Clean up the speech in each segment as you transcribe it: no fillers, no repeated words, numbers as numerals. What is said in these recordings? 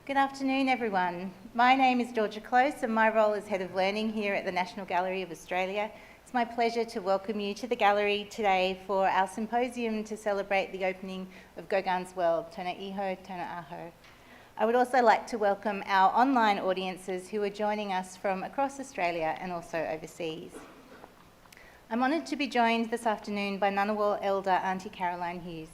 Good afternoon, everyone. My name is Georgia Close and my role is Head of Learning here at the National Gallery of Australia. It's my pleasure to welcome you to the gallery today for our symposium to celebrate the opening of Gauguin's World, Tōna Iho, Tōna Aho. I would also like to welcome our online audiences who are joining us from across Australia and also overseas. I'm honoured to be joined this afternoon by Ngunnawal Elder Auntie Caroline Hughes.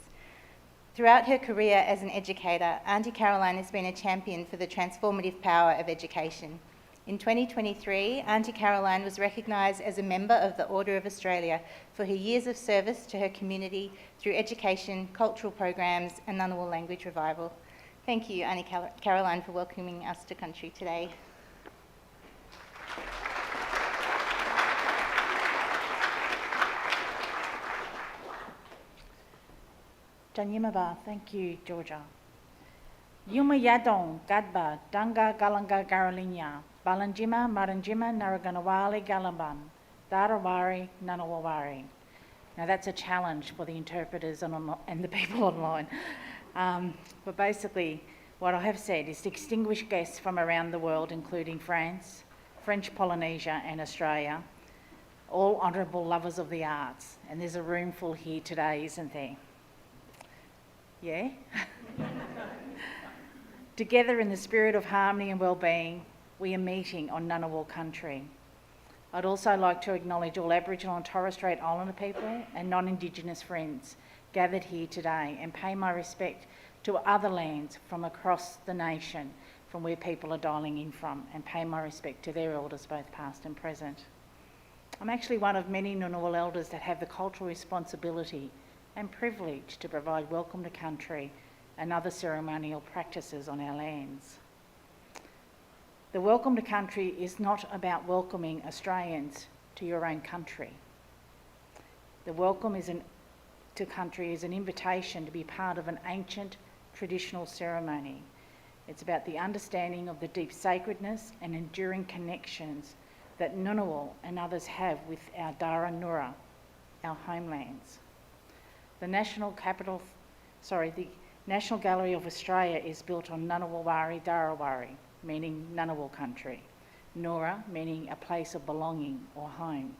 Throughout her career as an educator, Auntie Caroline has been a champion for the transformative power of education. In 2023, Auntie Caroline was recognised as a member of the Order of Australia for her years of service to her community through education, cultural programs and Ngunnawal language revival. Thank you, Auntie Caroline, for welcoming us to country today. Janyimaba, thank you, Georgia. Yuma Yadong, Gadba, Danga Galanga Garalinya, Balanjima, Maranjima, Naraganawali Galamban, Darawari, Ngunnawawari. Now that's a challenge for the interpreters and the people online. But basically, what I have said is distinguished guests from around the world, including France, French Polynesia and Australia, all honourable lovers of the arts. And there's a room full here today, isn't there? Yeah? Together in the spirit of harmony and well-being, we are meeting on Ngunnawal country. I'd also like to acknowledge all Aboriginal and Torres Strait Islander people and non-Indigenous friends gathered here today and pay my respect to other lands from across the nation from where people are dialing in from, and pay my respect to their elders, both past and present. I'm actually one of many Ngunnawal elders that have the cultural responsibility and privilege to provide welcome to country and other ceremonial practices on our lands. The welcome to country is not about welcoming Australians to your own country. The welcome to country is an invitation to be part of an ancient traditional ceremony. It's about the understanding of the deep sacredness and enduring connections that Ngunnawal and others have with our Dara Nura, our homelands. The National Gallery of Australia is built on Ngunnawawari Darawari, meaning Ngunnawal country, Nura meaning a place of belonging or home.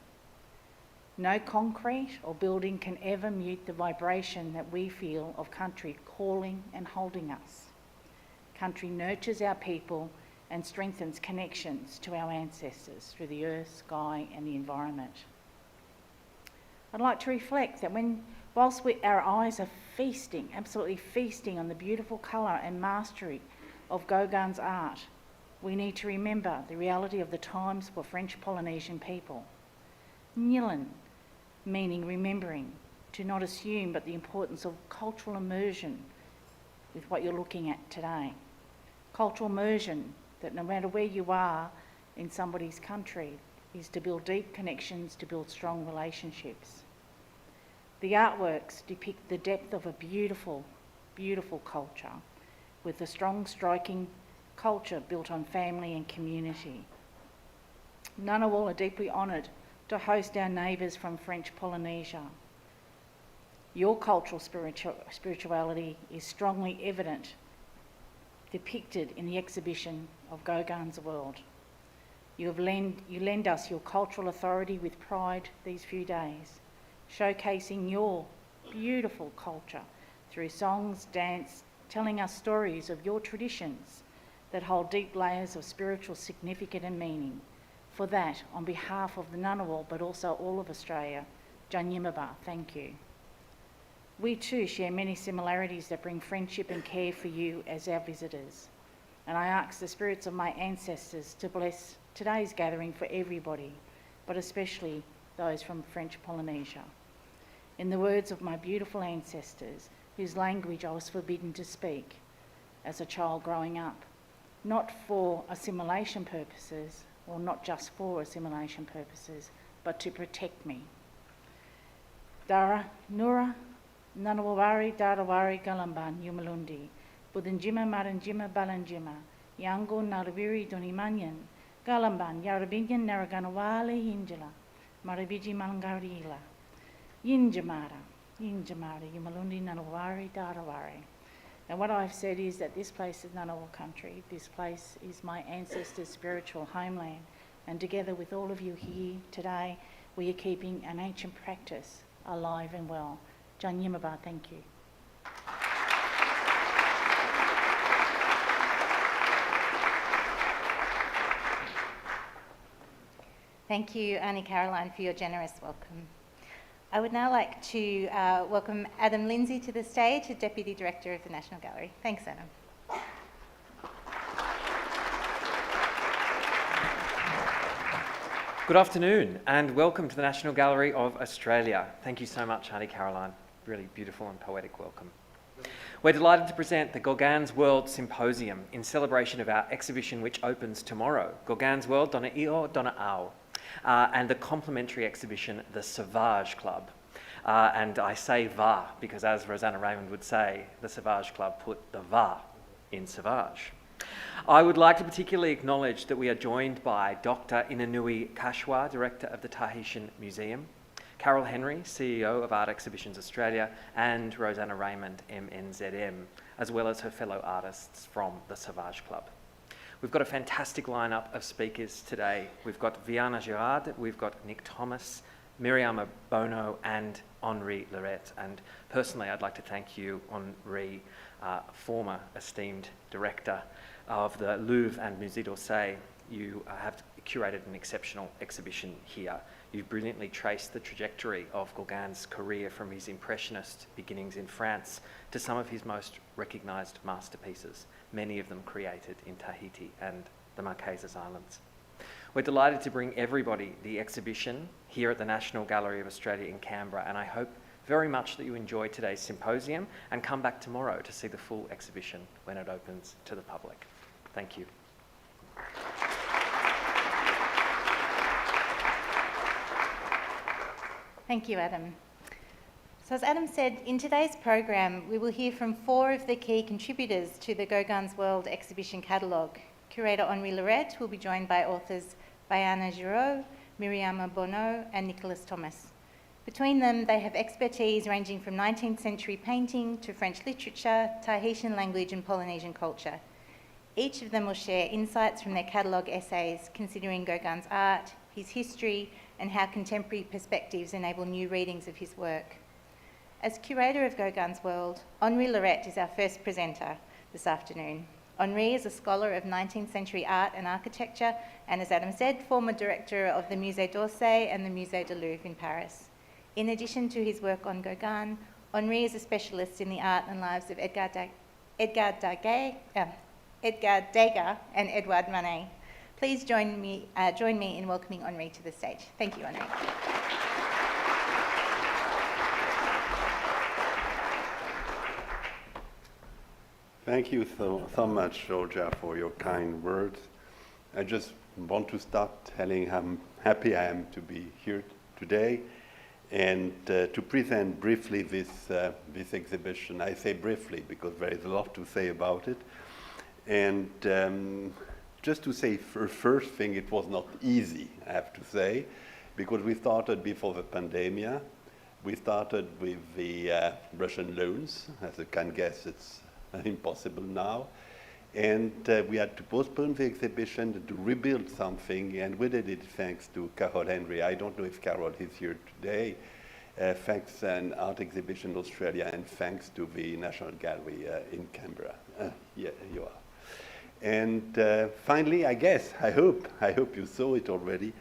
No concrete or building can ever mute the vibration that we feel of country calling and holding us. Country nurtures our people and strengthens connections to our ancestors through the earth, sky and the environment. I'd like to reflect that whilst our eyes are feasting, absolutely feasting on the beautiful colour and mastery of Gauguin's art, we need to remember the reality of the times for French Polynesian people. Nyilan, meaning remembering, to not assume, but the importance of cultural immersion with what you're looking at today. Cultural immersion, that no matter where you are in somebody's country, is to build deep connections, to build strong relationships. The artworks depict the depth of a beautiful, beautiful culture with a strong, striking culture built on family and community. Ngunnawal are deeply honoured to host our neighbours from French Polynesia. Your cultural spirituality is strongly evident, depicted in the exhibition of Gauguin's World. You lend us your cultural authority with pride these few days, showcasing your beautiful culture through songs, dance, telling us stories of your traditions that hold deep layers of spiritual significance and meaning. For that, on behalf of the Ngunnawal, but also all of Australia, Janyimaba, thank you. We too share many similarities that bring friendship and care for you as our visitors. And I ask the spirits of my ancestors to bless today's gathering for everybody, but especially those from French Polynesia. In the words of my beautiful ancestors, whose language I was forbidden to speak as a child growing up, not for assimilation purposes, or not just for assimilation purposes, but to protect me. Dara Nura Ngunnawawari Darawari Galamban Yumalundi Budinjima Maranjima Balanjima Yango Narawiri Donimanyan Galamban Yarabinyan Naraganawali Hinjala Marabiji Mangarila Yinjamara Yumalundi Ngunnawawari Darawari. And what I've said is that this place is Ngunnawal country. This place is my ancestors' spiritual homeland. And together with all of you here today, we are keeping an ancient practice alive and well. Jan Yimaba, thank you. Thank you, Auntie Caroline, for your generous welcome. I would now like to welcome Adam Lindsay to the stage, the Deputy Director of the National Gallery. Thanks, Adam. Good afternoon and welcome to the National Gallery of Australia. Thank you so much, Auntie Caroline. Really beautiful and poetic welcome. We're delighted to present the Gauguin's World Symposium in celebration of our exhibition which opens tomorrow, Gauguin's World Dona Io, Dona Au, and the complementary exhibition, The Sauvage Club. And I say va because, as Rosanna Raymond would say, the Sauvage Club put the va in Sauvage. I would like to particularly acknowledge that we are joined by Dr. Inanui Kashwa, Director of the Tahitian Museum, Carol Henry, CEO of Art Exhibitions Australia, and Rosanna Raymond, MNZM, as well as her fellow artists from the Sauvage Club. We've got a fantastic lineup of speakers today. We've got Viana Girard, we've got Nick Thomas, Miriam Bono, and Henri Lorette. And personally, I'd like to thank you, Henri, former esteemed director of the Louvre and Musée d'Orsay. You have curated an exceptional exhibition here. You've brilliantly traced the trajectory of Gauguin's career from his impressionist beginnings in France to some of his most recognised masterpieces, many of them created in Tahiti and the Marquesas Islands. We're delighted to bring everybody the exhibition here at the National Gallery of Australia in Canberra, and I hope very much that you enjoy today's symposium and come back tomorrow to see the full exhibition when it opens to the public. Thank you. Thank you, Adam. So as Adam said, in today's program, we will hear from 4 of the key contributors to the Gauguin's World exhibition catalogue. Curator Henri Lorette will be joined by authors Viana Girard, Miriam Bono, and Nicholas Thomas. Between them, they have expertise ranging from 19th century painting to French literature, Tahitian language, and Polynesian culture. Each of them will share insights from their catalogue essays considering Gauguin's art, his history, and how contemporary perspectives enable new readings of his work. As curator of Gauguin's World, Henri Lorette is our first presenter this afternoon. Henri is a scholar of 19th century art and architecture, and as Adam said, former director of the Musée d'Orsay and the Musée du Louvre in Paris. In addition to his work on Gauguin, Henri is a specialist in the art and lives of Edgar Degas and Edouard Manet. Please join me in welcoming Henri to the stage. Thank you, Henri. Thank you so much, Georgia, for your kind words. I just want to start telling how happy I am to be here today and to present briefly this exhibition. I say briefly because there is a lot to say about it. And just to say, first thing, it was not easy, I have to say, because we started before the pandemic. We started with the Russian loans. As you can guess, it's impossible now. And we had to postpone the exhibition to rebuild something, and we did it thanks to Carol Henry. I don't know if Carol is here today. Thanks to an art exhibition in Australia, and thanks to the National Gallery in Canberra. Yeah, you are. And finally, I hope you saw it already.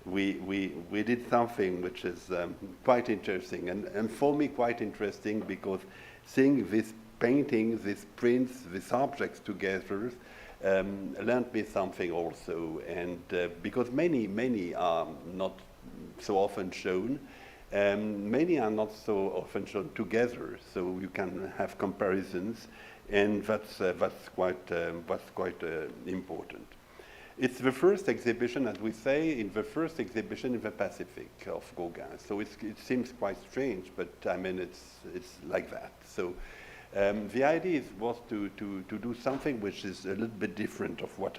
We did something which is quite interesting, and for me quite interesting because seeing these paintings, these prints, these objects together learned me something also. And because many are not so often shown, many are not so often shown together, so you can have comparisons. And that's quite important. It's the first exhibition, as we say, in the Pacific of Gauguin. So it seems quite strange, but I mean it's like that. So the idea was to do something which is a little bit different of what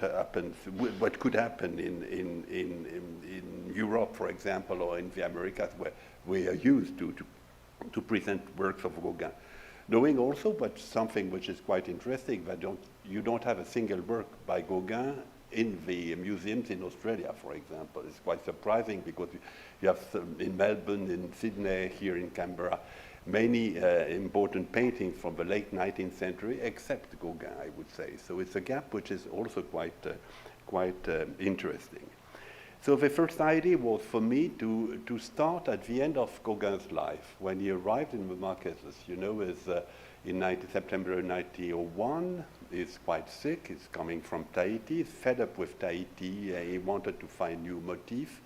could happen in Europe, for example, or in the Americas, where we are used to present works of Gauguin. Knowing also, but something which is quite interesting, that you don't have a single work by Gauguin in the museums in Australia, for example. It's quite surprising because you have some in Melbourne, in Sydney, here in Canberra, many important paintings from the late 19th century, except Gauguin, I would say. So it's a gap which is also quite interesting. So the first idea was for me to start at the end of Gauguin's life, when he arrived in the Marquesas. You know, in September 1901, he's quite sick, he's coming from Tahiti, he's fed up with Tahiti, he wanted to find new motif,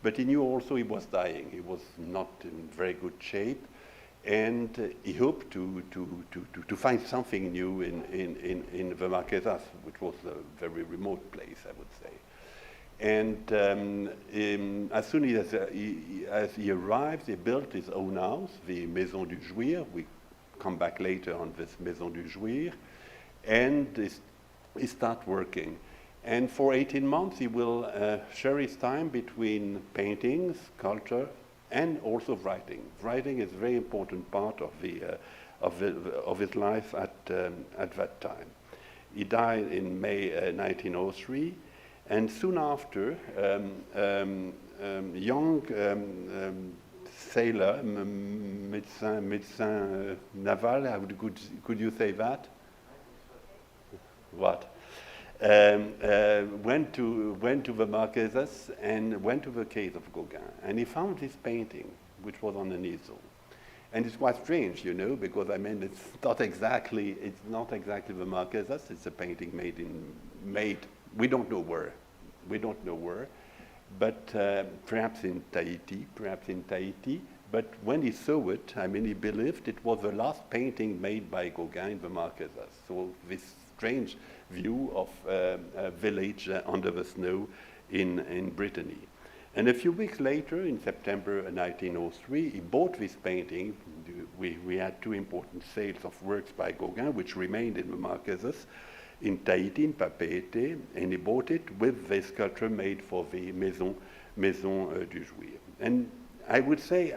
but he knew also he was dying, he was not in very good shape, and he hoped to find something new in the Marquesas, which was a very remote place, I would say. And as soon as he arrived, he built his own house, the Maison du Jouir. We come back later on this Maison du Jouir, and he start working. And for 18 months, he will share his time between painting, sculpture, and also writing. Writing is a very important part of his life at that time. He died in May 1903. And soon after, young sailor, médecin naval, could you say that? What? Went to the Marquesas and went to the cave of Gauguin, and he found this painting, which was on an easel. And it's quite strange, you know, because I mean, it's not exactly the Marquesas. It's a painting made. We don't know where, but perhaps in Tahiti. But when he saw it, I mean, he believed it was the last painting made by Gauguin in the Marquesas. So this strange view of a village under the snow in Brittany. And a few weeks later, in September 1903, he bought this painting. We had two important sales of works by Gauguin, which remained in the Marquesas, in Tahiti, in Papeete, and he bought it with the sculpture made for the Maison du Jouir. And I would say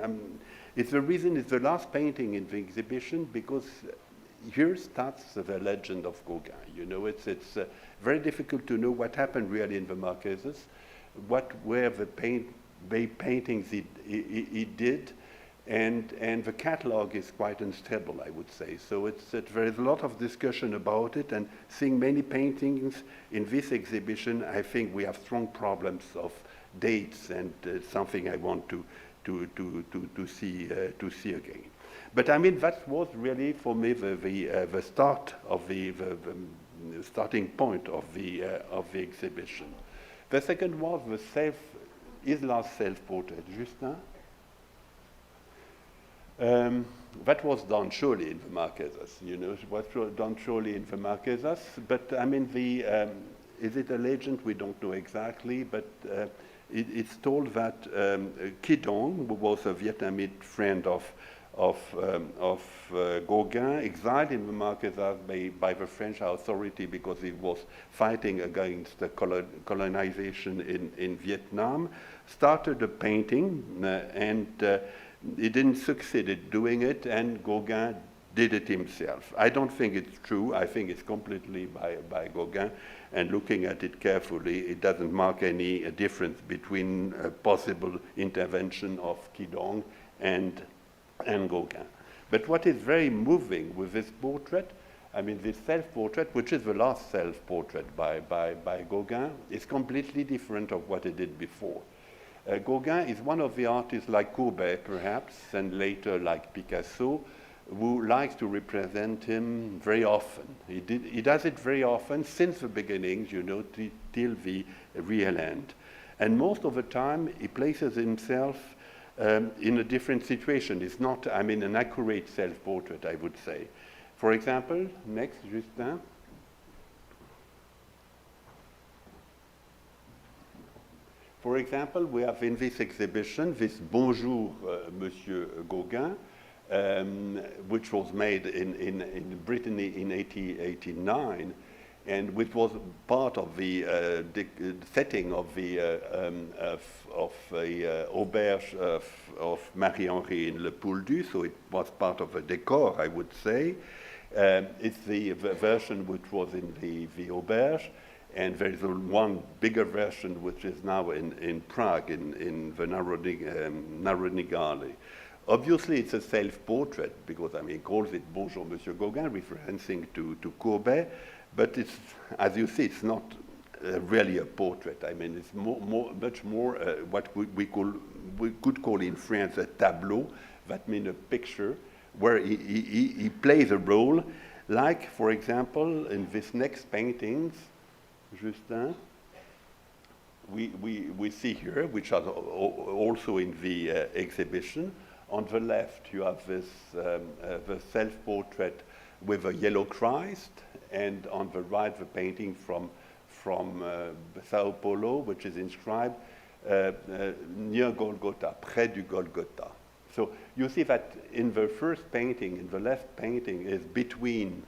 it's the last painting in the exhibition, because here starts the legend of Gauguin. You know, it's very difficult to know what happened really in the Marquesas, what were the paintings he did, and the catalogue is quite unstable, I would say. So there is a lot of discussion about it, and seeing many paintings in this exhibition, I think we have strong problems of dates, and something I want to see again. But I mean, that was really for me the start of the starting point of the exhibition. The second was his last self-portrait, Justin. That was done surely in the Marquesas, you know, it was done surely in the Marquesas, but I mean, is it a legend? We don't know exactly, but it's told that Quidong, who was a Vietnamese friend of Gauguin, exiled in the Marquesas by the French authority because he was fighting against the colonization in Vietnam, started a painting, and he didn't succeed in doing it, and Gauguin did it himself. I don't think it's true. I think it's completely by Gauguin, and looking at it carefully, it doesn't mark any difference between a possible intervention of Quidong and Gauguin. But what is very moving with this portrait, I mean, this self-portrait, which is the last self-portrait by Gauguin, is completely different of what he did before. Gauguin is one of the artists like Courbet, perhaps, and later like Picasso, who likes to represent him very often. He does it very often since the beginnings, you know, till the real end. And most of the time, he places himself in a different situation. It's not, I mean, an accurate self-portrait, I would say. For example, next, Justin. For example, we have in this exhibition this Bonjour, Monsieur Gauguin, which was made in Brittany in 1889. and which was part of the setting of the auberge of Marie-Henri in Le Pouldu, so it was part of a decor, I would say. It's the version which was in the auberge, and there is one bigger version which is now in Prague, in the Narodny Gallery. Obviously, it's a self-portrait, because I mean, it calls it Bonjour, Monsieur Gauguin, referencing to Courbet, but it's, as you see, it's not really a portrait. I mean, it's much more what we could call in France a tableau, that means a picture, where he plays a role, like, for example, in this next paintings, Justin, we see here, which are also in the exhibition. On the left, you have this the self-portrait with a yellow Christ, and on the right, the painting from Sao Paulo, which is inscribed near Golgotha, près du Golgotha. So you see that in the first painting, in the left painting, is between,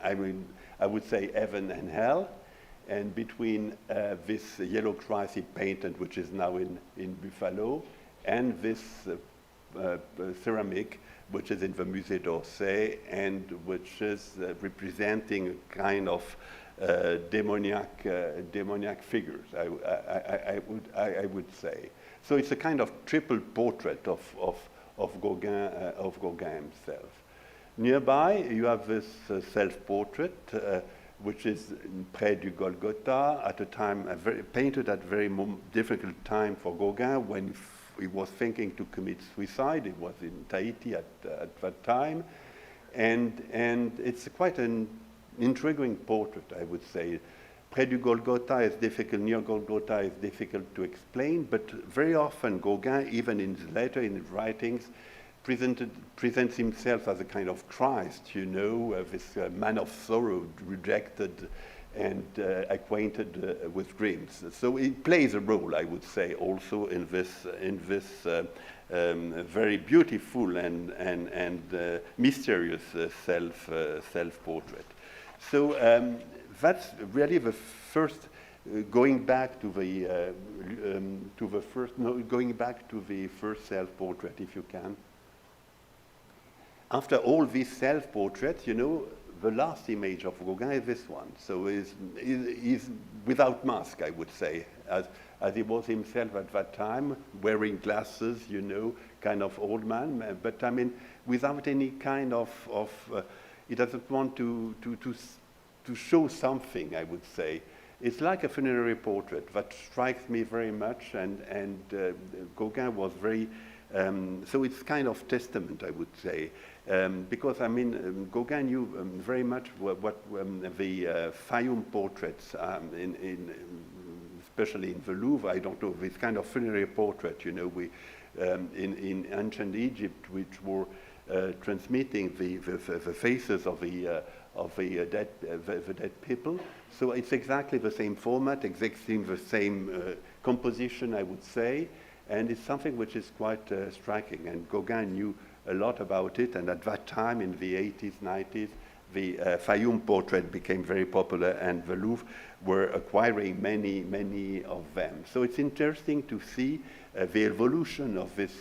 I would say, heaven and hell, and between this yellow Christ he painted, which is now in Buffalo, and this ceramic, which is in the Musée d'Orsay, and which is representing a kind of demoniac figures, I would say. So it's a kind of triple portrait of Gauguin himself. Nearby, you have this self-portrait, which is près du Golgotha, at a time painted at a very difficult time for Gauguin, when he was thinking to commit suicide. He was in Tahiti at that time, and it's quite an intriguing portrait, I would say. Près du Golgotha is difficult, near Golgotha is difficult to explain, but very often Gauguin, even in his letter, in his writings, presents himself as a kind of Christ, you know, this man of sorrow, rejected and acquainted with dreams. So he plays a role, I would say, also in this very beautiful and mysterious self-portrait. So that's really the first. Going back to the first self-portrait, if you can. After all these self-portraits, you know, the last image of Gauguin is this one. So he's without mask, I would say, as he was himself at that time, wearing glasses, you know, kind of old man. But I mean, without any kind of he doesn't want to show something, I would say. It's like a funerary portrait that strikes me very much, and Gauguin was very. So it's kind of testament, I would say, because I mean Gauguin knew very much what the Fayum portraits, especially in the Louvre. I don't know, this kind of funerary portrait, you know, in ancient Egypt, which were transmitting the faces of the dead people. So it's exactly the same format, exactly the same composition, I would say. And it's something which is quite striking, and Gauguin knew a lot about it, and at that time, in the 80s, 90s, the Fayum portrait became very popular, and the Louvre were acquiring many of them. So it's interesting to see the evolution of this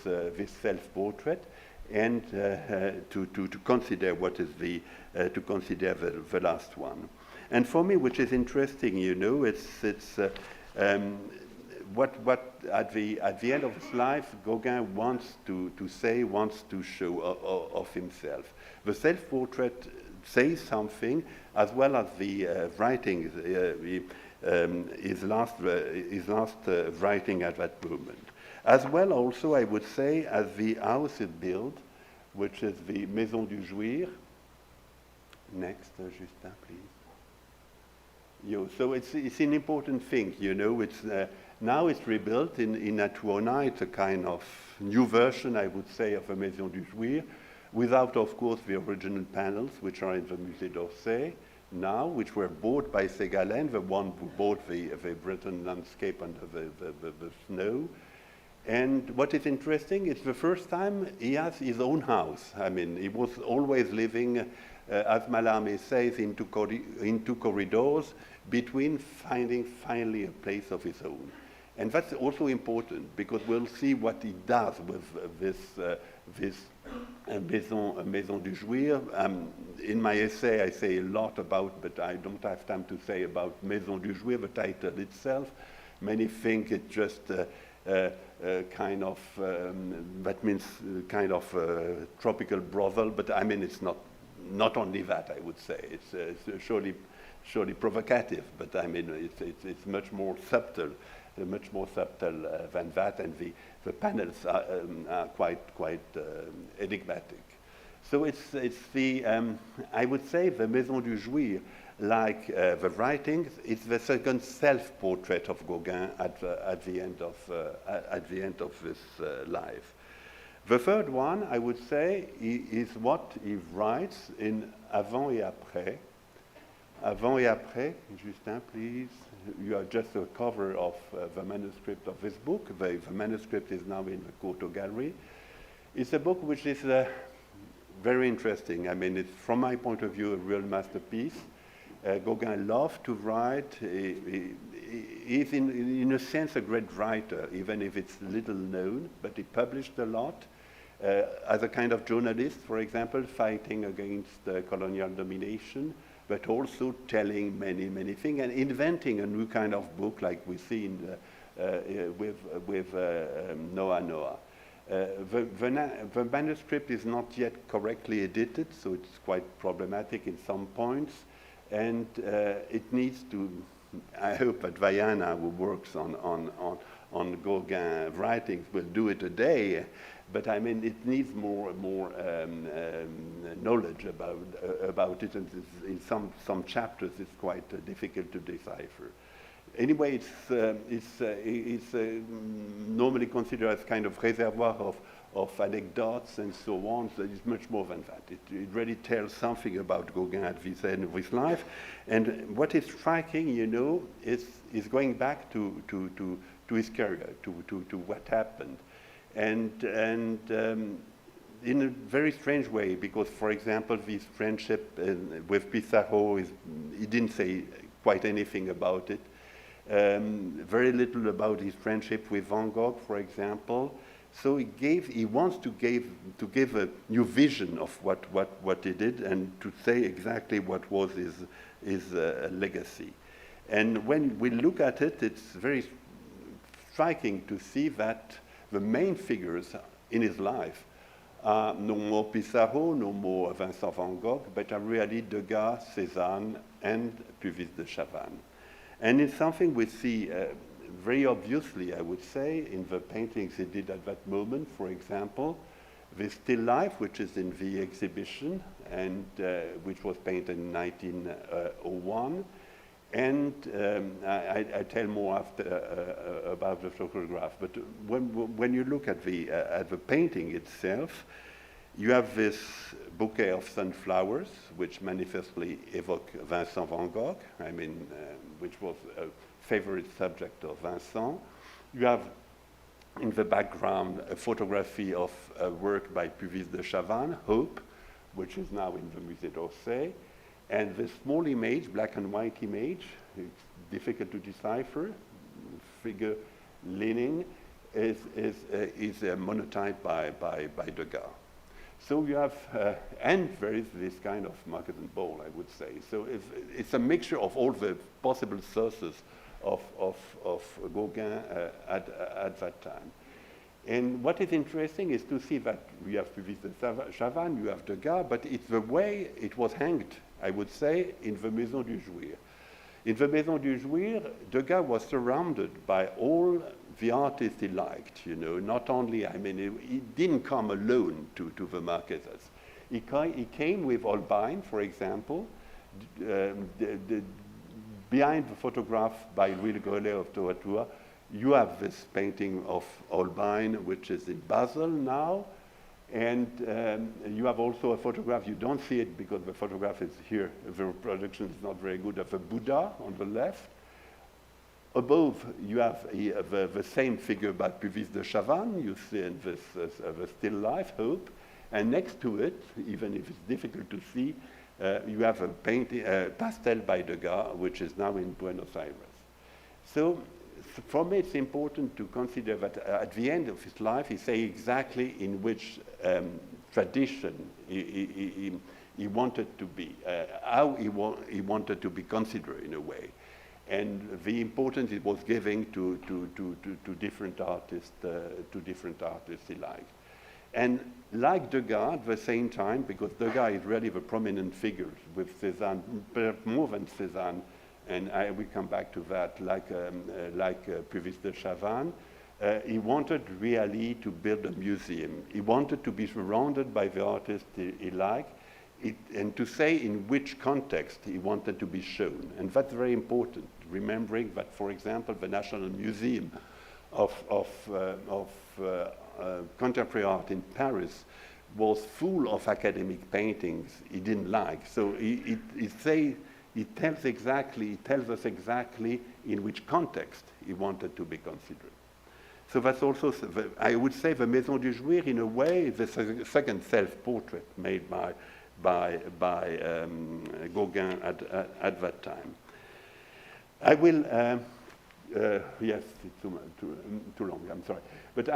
self-portrait, and to consider what is the last one. And for me, which is interesting, you know, it's what at the end of his life, Gauguin wants to show of himself. The self-portrait says something, as well as the writing, his last writing at that moment. As well, also, I would say, as the house is built, which is the Maison du Jouir. Next, Justin, please. So it's an important thing, you know. It's now it's rebuilt in Atuona. It's a kind of new version, I would say, of a Maison du Jouir, without, of course, the original panels, which are in the Musée d'Orsay now, which were bought by Ségalen, the one who bought the Breton landscape under the snow. And what is interesting, it's the first time he has his own house. I mean, he was always living as Mallarmé says, into corridors between finding finally a place of his own. And that's also important because we'll see what he does with this Maison du Jouir. In my essay, I say a lot about, but I don't have time to say about Maison du Jouir, the title itself. Many think it's just kind of, that means kind of tropical brothel, but I mean, it's not only that, I would say. It's surely provocative, but I mean, it's much more subtle. Much more subtle than that, and the panels are quite enigmatic. So it's the, I would say the Maison du Jouir, like the writings, it's the second self-portrait of Gauguin at the end of his life. The third one, I would say, is what he writes in Avant et Après. Avant et Après, Justin, please. You are just a cover of the manuscript of this book. The manuscript is now in the Courtauld Gallery. It's a book which is very interesting. I mean, it's, from my point of view, a real masterpiece. Gauguin loved to write. He's, in a sense, a great writer, even if it's little known, but he published a lot. As a kind of journalist, for example, fighting against colonial domination, but also telling many things and inventing a new kind of book like we see in with Noa Noa. The manuscript is not yet correctly edited, so it's quite problematic in some points, and it needs to, I hope that Vaiana, who works on Gauguin writings, will do it today. But I mean, it needs more knowledge about it, and in some chapters it's quite difficult to decipher. Anyway, it's normally considered as kind of reservoir of anecdotes and so on. So it's much more than that. It really tells something about Gauguin at this end of his life. And what is striking, you know, is going back to his career, to what happened. And in a very strange way, because, for example, this friendship with Pissarro, he didn't say quite anything about it. Very little about his friendship with Van Gogh, for example. So he wants to give a new vision of what he did and to say exactly what was his legacy. And when we look at it, it's very striking to see that the main figures in his life are no more Pissarro, no more Vincent van Gogh, but are really Degas, Cézanne, and Puvis de Chavannes. And it's something we see very obviously, I would say, in the paintings he did at that moment. For example, the still life, which is in the exhibition, and which was painted in 1901. And I tell more after about the photograph. But when you look at the painting itself, you have this bouquet of sunflowers, which manifestly evoke Vincent van Gogh. I mean, which was a favorite subject of Vincent. You have in the background a photography of a work by Puvis de Chavannes, Hope, which is now in the Musée d'Orsay. And the small image, black and white image, it's difficult to decipher, figure leaning, is a monotype by Degas. So you have, and there is this kind of market and bowl, I would say. So it's a mixture of all the possible sources of Gauguin at that time. And what is interesting is to see that we have Puvis de Chavannes, you have Degas, but it's the way it was hanged, I would say, in the Maison du Jouir. In the Maison du Jouir, Degas was surrounded by all the artists he liked, you know, not only, I mean, he didn't come alone to the Marquesas. He came with Holbein, for example. Behind the photograph by Louis Le Grelet of Touratoura, you have this painting of Holbein, which is in Basel now. And you have also a photograph, you don't see it because the photograph is here, the reproduction is not very good, of a Buddha on the left. Above, you have the same figure by Puvis de Chavannes, you see in this the still life, Hope. And next to it, even if it's difficult to see, you have a painting, pastel by Degas, which is now in Buenos Aires. So for me, it's important to consider that at the end of his life, he say exactly in which tradition he wanted to be, how he wanted to be considered in a way, and the importance it was giving to different artists, he liked. And like Degas at the same time, because Degas is really the prominent figure with Cézanne, more than Cézanne, and I will come back to that, like Puvis de Chavannes, he wanted really to build a museum. He wanted to be surrounded by the artists he liked, and to say in which context he wanted to be shown. And that's very important, remembering that, for example, the National Museum of Contemporary Art in Paris was full of academic paintings he didn't like. So he tells us exactly in which context he wanted to be considered. So that's also, I would say, the Maison du Jouir, in a way, the second self-portrait made by Gauguin at that time. I will, yes, it's too long, I'm sorry. But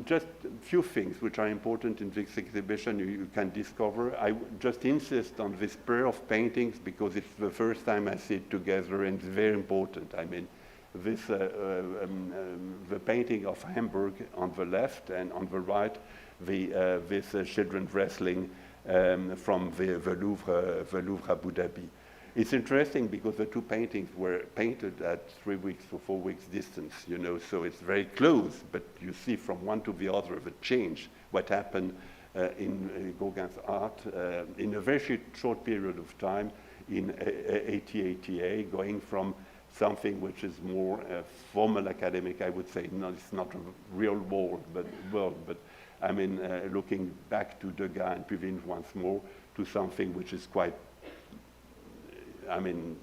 just a few things which are important in this exhibition you can discover. I just insist on this pair of paintings because it's the first time I see it together, and it's very important. I mean, this, the painting of Hamburg on the left, and on the right, this children wrestling from the Louvre Abu Dhabi. It's interesting because the two paintings were painted at 3 weeks or 4 weeks distance, you know, so it's very close, but you see from one to the other the change, what happened in Gauguin's art in a very short period of time in 1888, going from something which is more formal academic, I would say. No, it's not a real world, but I mean, looking back to Degas and Puvis once more, to something which is quite, I mean,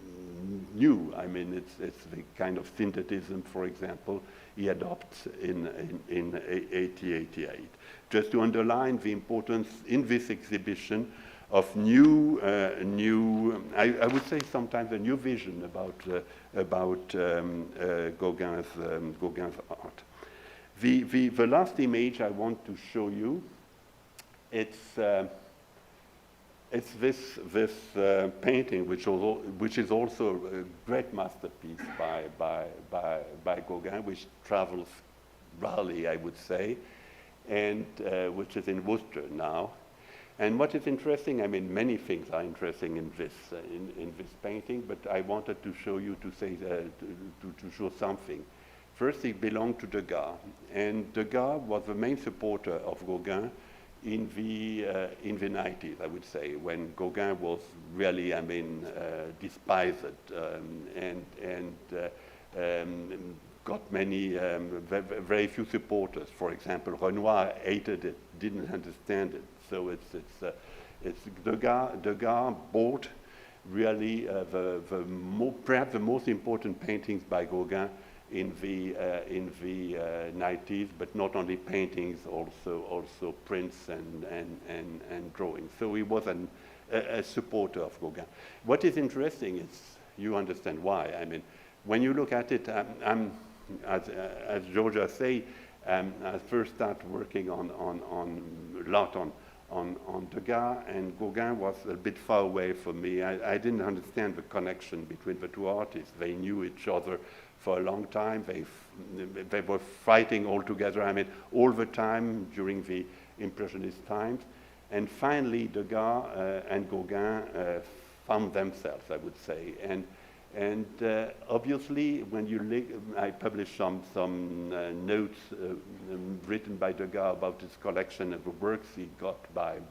new. I mean, it's the kind of synthetism, for example, he adopts in 1888. Just to underline the importance in this exhibition of new, I would say sometimes a new vision about Gauguin's art. The last image I want to show you, it's this painting, which is also a great masterpiece by Gauguin, which travels rarely, I would say, and which is in Worcester now. And what is interesting, I mean, many things are interesting in this painting, but I wanted to show you to show something. First, it belonged to Degas, and Degas was the main supporter of Gauguin in the 90s, I would say, when Gauguin was really, I mean, despised and got many, very few supporters. For example, Renoir hated it, didn't understand it. So it's Degas bought really perhaps the most important paintings by Gauguin in the 90s, but not only paintings, also prints and drawings. So he was a supporter of Gauguin. What is interesting is you understand why. I mean, when you look at it, as Georgia say, I first started working on a lot on Degas, and Gauguin was a bit far away from me. I didn't understand the connection between the two artists. They knew each other for a long time. They were fighting all together, I mean, all the time during the Impressionist times. And finally, Degas and Gauguin found themselves, I would say. And obviously, when I published some notes written by Degas about his collection of the works he got by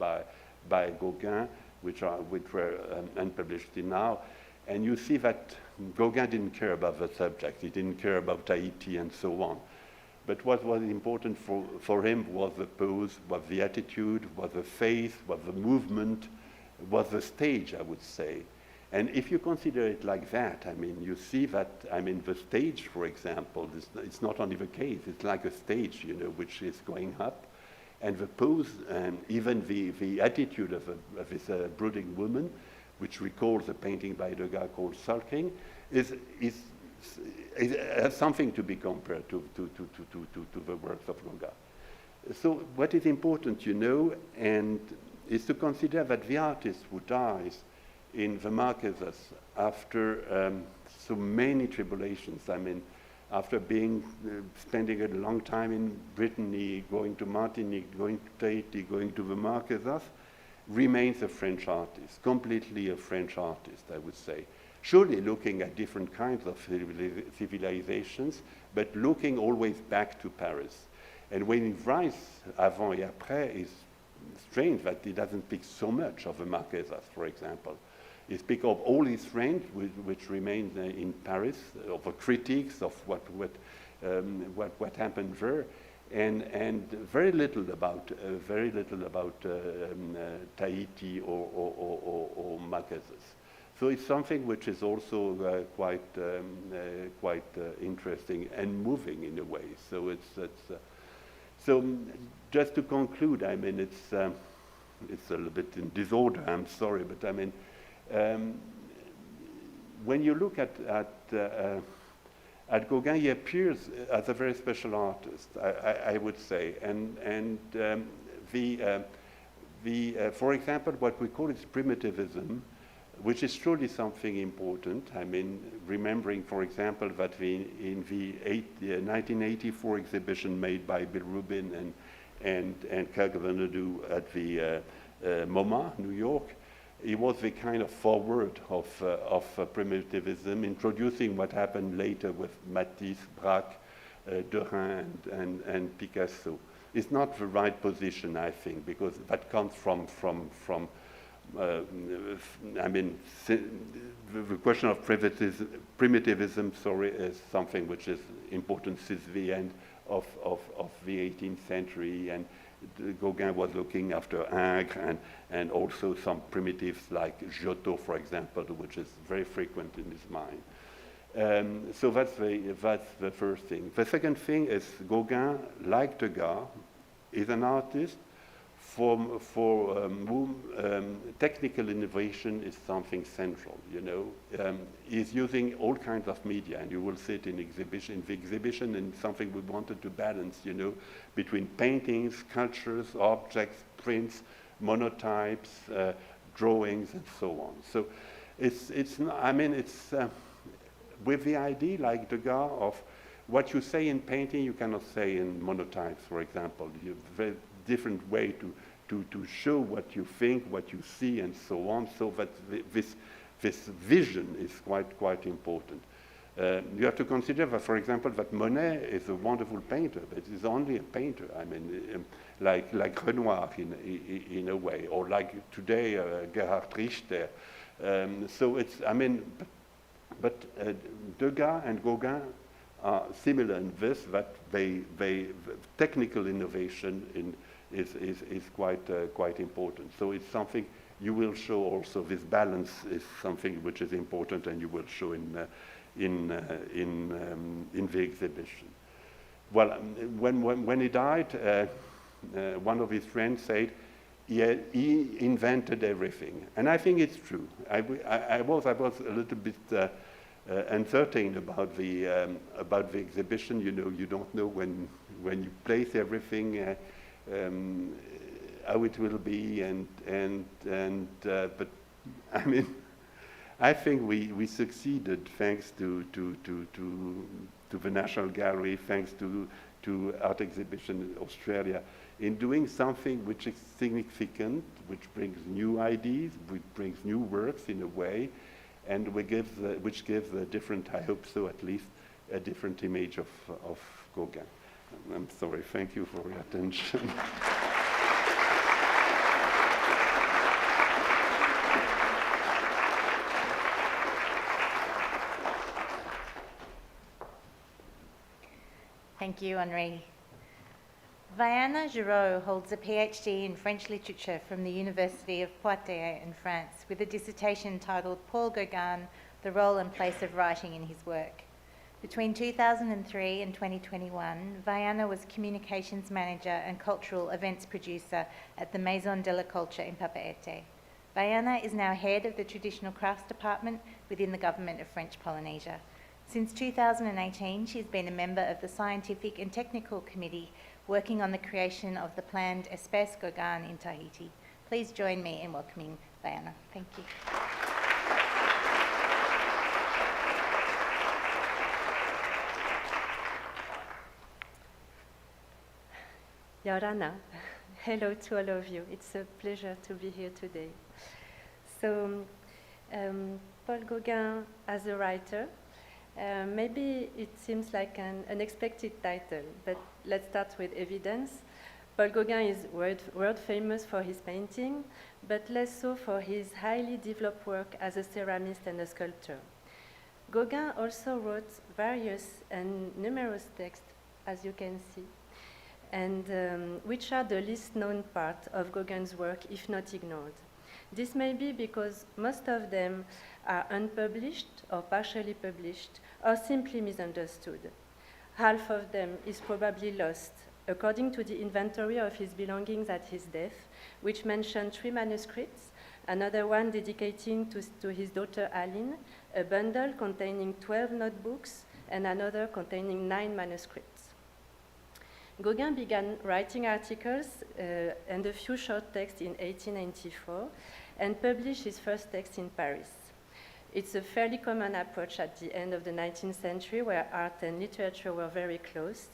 Gauguin, which were unpublished till now. And you see that Gauguin didn't care about the subject. He didn't care about Tahiti and so on. But what was important for him was the pose, was the attitude, was the face, was the movement, was the stage, I would say. And if you consider it like that, I mean, you see that, I mean, the stage, for example, it's not only the case, it's like a stage, you know, which is going up. And the pose, and even the attitude of this brooding woman, which recalls a painting by Degas called Sulking, has something to be compared to the works of Gauguin. So what is important, you know, and is to consider that the artist who dies in the Marquesas after so many tribulations, I mean, after spending a long time in Brittany, going to Martinique, going to Tahiti, going to the Marquesas, remains a French artist, completely a French artist, I would say. Surely looking at different kinds of civilizations, but looking always back to Paris. And when he writes Avant et Après, it's strange that he doesn't speak so much of the Marquesas, for example. He speaks of all his friends, which remain in Paris, of the critiques of what happened there, and very little about Tahiti or Marquesas. So it's something which is also quite interesting and moving in a way. So so just to conclude, I mean, it's a little bit in disorder. I'm sorry, but I mean, when you look at Gauguin, he appears as a very special artist, I would say, and for example, what we call is primitivism, which is truly something important. I mean, remembering, for example, that in the 1984 exhibition made by Bill Rubin and Kirk Vanadu at the MoMA, New York, it was the kind of forward of primitivism, introducing what happened later with Matisse, Braque, Derain, and Picasso. It's not the right position, I think, because that comes from I mean, the question of primitivism, is something which is important since the end of the 18th century, and Gauguin was looking after Ingres and also some primitives like Giotto, for example, which is very frequent in his mind. So that's the first thing. The second thing is Gauguin, like Degas, is an artist for whom technical innovation is something central, you know. He's using all kinds of media, and you will see it in the exhibition, and something we wanted to balance, you know, between paintings, sculptures, objects, prints, monotypes, drawings, and so on. So it's with the idea, like Degas, of what you say in painting, you cannot say in monotypes, for example. You have a very different way to show what you think, what you see, and so on, so that this vision is quite important. You have to consider that, for example, that Monet is a wonderful painter, but he's only a painter. I mean, like Renoir in a way, or like today Gerhard Richter. So it's, I mean, but Degas and Gauguin are similar in this, that technical innovation is quite important. So it's something you will show also. This balance is something which is important, and you will show in the exhibition. Well, when he died, one of his friends said he invented everything, and I think it's true. I was a little bit uncertain about the exhibition. You know, you don't know when you place everything. How it will be, but I mean, I think we succeeded thanks to the National Gallery, thanks to Art Exhibition Australia, in doing something which is significant, which brings new ideas, which brings new works in a way, and which gives a different, I hope so at least, a different image of Gauguin. I'm sorry, thank you for your attention. Thank you, Henri. Vianna Giraud holds a PhD in French literature from the University of Poitiers in France, with a dissertation titled Paul Gauguin, The Role and Place of Writing in His Work. Between 2003 and 2021, Vianna was communications manager and cultural events producer at the Maison de la Culture in Papeete. Diana is now head of the Traditional Crafts Department within the Government of French Polynesia. Since 2018, she's been a member of the Scientific and Technical Committee working on the creation of the planned Espace Gauguin in Tahiti. Please join me in welcoming Diana. Thank you. Yorana, hello to all of you. It's a pleasure to be here today. So, Paul Gauguin as a writer, maybe it seems like an unexpected title, but let's start with evidence. Paul Gauguin is world famous for his painting, but less so for his highly developed work as a ceramist and a sculptor. Gauguin also wrote various and numerous texts, as you can see, and which are the least known part of Gauguin's work, if not ignored. This may be because most of them are unpublished or partially published or simply misunderstood. Half of them is probably lost, according to the inventory of his belongings at his death, which mentioned 3 manuscripts, another one dedicating to his daughter Aline, a bundle containing 12 notebooks, and another containing 9 manuscripts. Gauguin began writing articles and a few short texts in 1894 and published his first text in Paris. It's a fairly common approach at the end of the 19th century where art and literature were very close.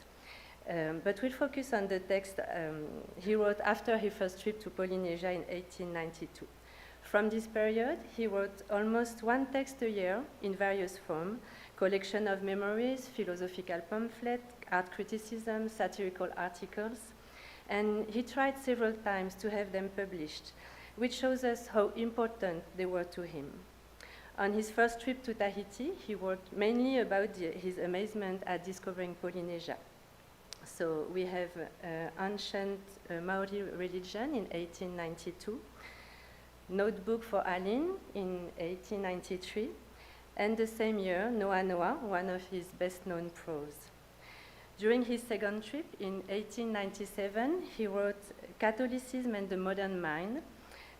But we'll focus on the text he wrote after his first trip to Polynesia in 1892. From this period, he wrote almost 1 text a year in various forms: collection of memories, philosophical pamphlet, art criticism, satirical articles, and he tried several times to have them published, which shows us how important they were to him. On his first trip to Tahiti, he wrote mainly about his amazement at discovering Polynesia. So we have Ancient Maori Religion in 1892, Notebook for Aline in 1893, and the same year, Noa Noa, one of his best-known prose. During his second trip in 1897, he wrote Catholicism and the Modern Mind,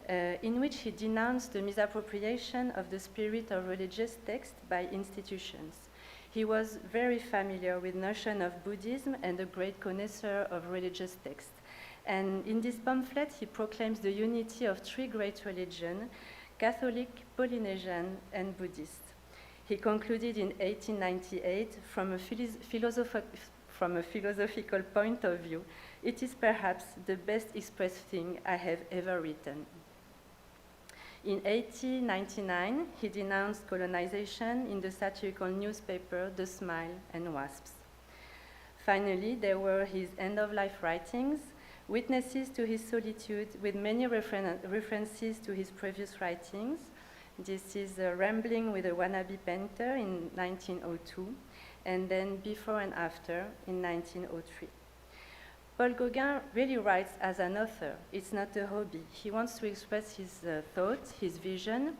in which he denounced the misappropriation of the spirit of religious texts by institutions. He was very familiar with the notion of Buddhism and a great connoisseur of religious texts. And in this pamphlet, he proclaims the unity of 3 great religions: Catholic, Polynesian, and Buddhist. He concluded in 1898, from a philosophical point of view, it is perhaps the best expressed thing I have ever written. In 1899, he denounced colonization in the satirical newspaper The Smile and Wasps. Finally, there were his end-of-life writings, witnesses to his solitude, with many references to his previous writings. This is Rambling with a Wannabe Painter in 1902, and then Before and After in 1903. Paul Gauguin really writes as an author. It's not a hobby. He wants to express his thoughts, his vision,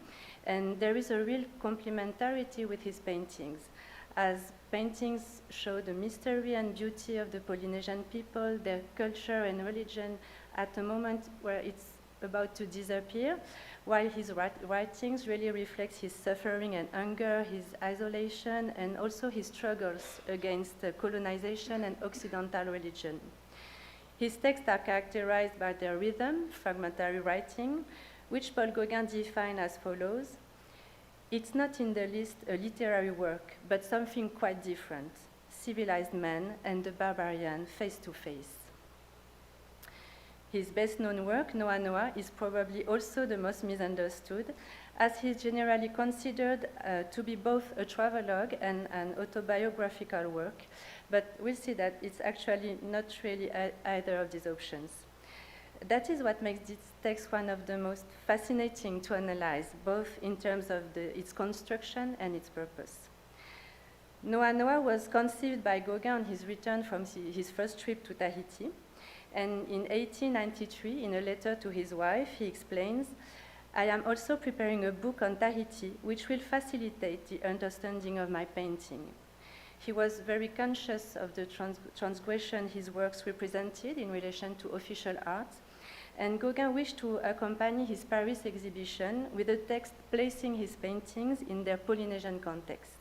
and there is a real complementarity with his paintings, as paintings show the mystery and beauty of the Polynesian people, their culture and religion at a moment where it's about to disappear, while his writings really reflect his suffering and hunger, his isolation, and also his struggles against colonization and Occidental religion. His texts are characterized by their rhythm, fragmentary writing, which Paul Gauguin defined as follows: it's not in the least a literary work, but something quite different: civilized man and the barbarian face to face. His best-known work, Noa Noa, is probably also the most misunderstood, as he is generally considered to be both a travelogue and an autobiographical work, but we'll see that it's actually not really either of these options. That is what makes this text one of the most fascinating to analyze, both in terms of its construction and its purpose. Noa Noa was conceived by Gauguin on his return from his first trip to Tahiti, and in 1893, in a letter to his wife, he explains, "I am also preparing a book on Tahiti, which will facilitate the understanding of my painting." He was very conscious of the transgression his works represented in relation to official art, And Gauguin wished to accompany his Paris exhibition with a text placing his paintings in their Polynesian context.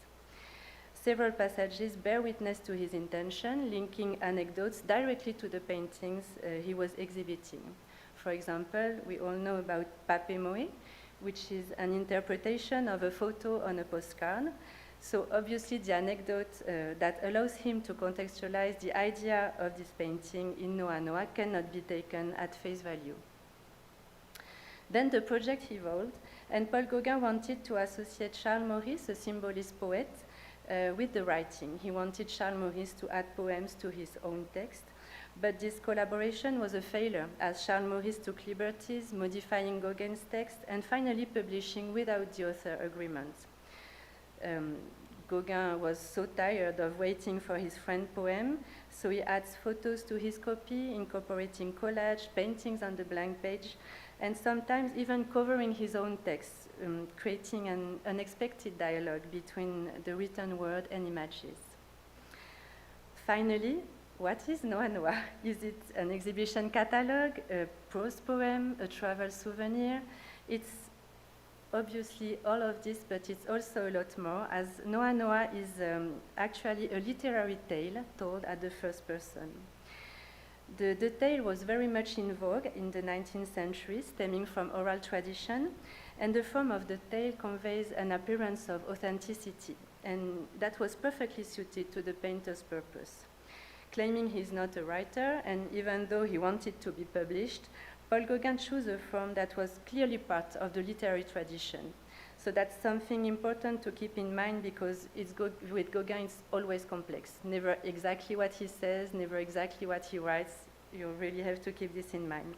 Several passages bear witness to his intention, linking anecdotes directly to the paintings he was exhibiting. For example, we all know about Pape Moe, which is an interpretation of a photo on a postcard. So obviously the anecdote that allows him to contextualize the idea of this painting in Noa Noa cannot be taken at face value. Then the project evolved, and Paul Gauguin wanted to associate Charles Maurice, a symbolist poet, with the writing. He wanted Charles Maurice to add poems to his own text, but this collaboration was a failure, as Charles Maurice took liberties, modifying Gauguin's text and finally publishing without the author agreement. Gauguin was so tired of waiting for his friend's poem, so he adds photos to his copy, incorporating collage, paintings on the blank page, and sometimes even covering his own text, creating an unexpected dialogue between the written word and images. Finally, what is Noa Noa? Is it an exhibition catalogue, a prose poem, a travel souvenir? It's obviously all of this, but it's also a lot more, as Noa Noa is actually a literary tale told at the first person. The tale was very much in vogue in the 19th century, stemming from oral tradition, and the form of the tale conveys an appearance of authenticity, and that was perfectly suited to the painter's purpose. Claiming he's not a writer, and even though he wanted to be published, Paul Gauguin chose a form that was clearly part of the literary tradition. So that's something important to keep in mind, because with Gauguin it's always complex. Never exactly what he says, never exactly what he writes. You really have to keep this in mind.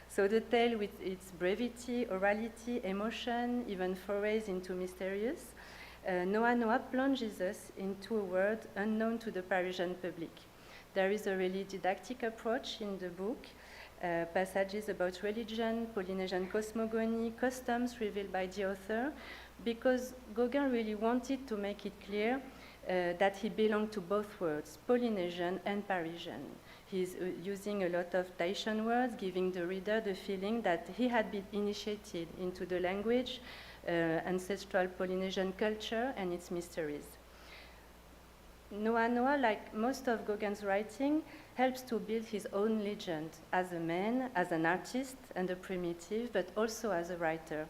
So the tale, with its brevity, orality, emotion, even forays into mysterious, Noa Noa plunges us into a world unknown to the Parisian public. There is a really didactic approach in the book, passages about religion, Polynesian cosmogony, customs revealed by the author, because Gauguin really wanted to make it clear that he belonged to both worlds, Polynesian and Parisian. He's using a lot of Tahitian words, giving the reader the feeling that he had been initiated into the language, ancestral Polynesian culture, and its mysteries. Noa Noa, like most of Gauguin's writing, helps to build his own legend as a man, as an artist and a primitive, but also as a writer.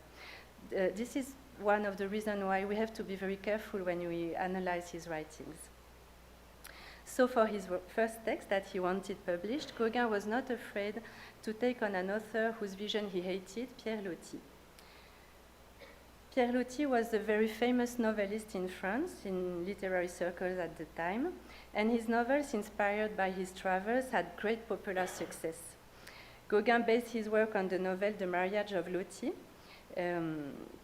This is one of the reasons why we have to be very careful when we analyze his writings. So for his first text that he wanted published, Gauguin was not afraid to take on an author whose vision he hated, Pierre Loti. Pierre Loti was a very famous novelist in France, in literary circles at the time, and his novels, inspired by his travels, had great popular success. Gauguin based his work on the novel The Marriage of Loti,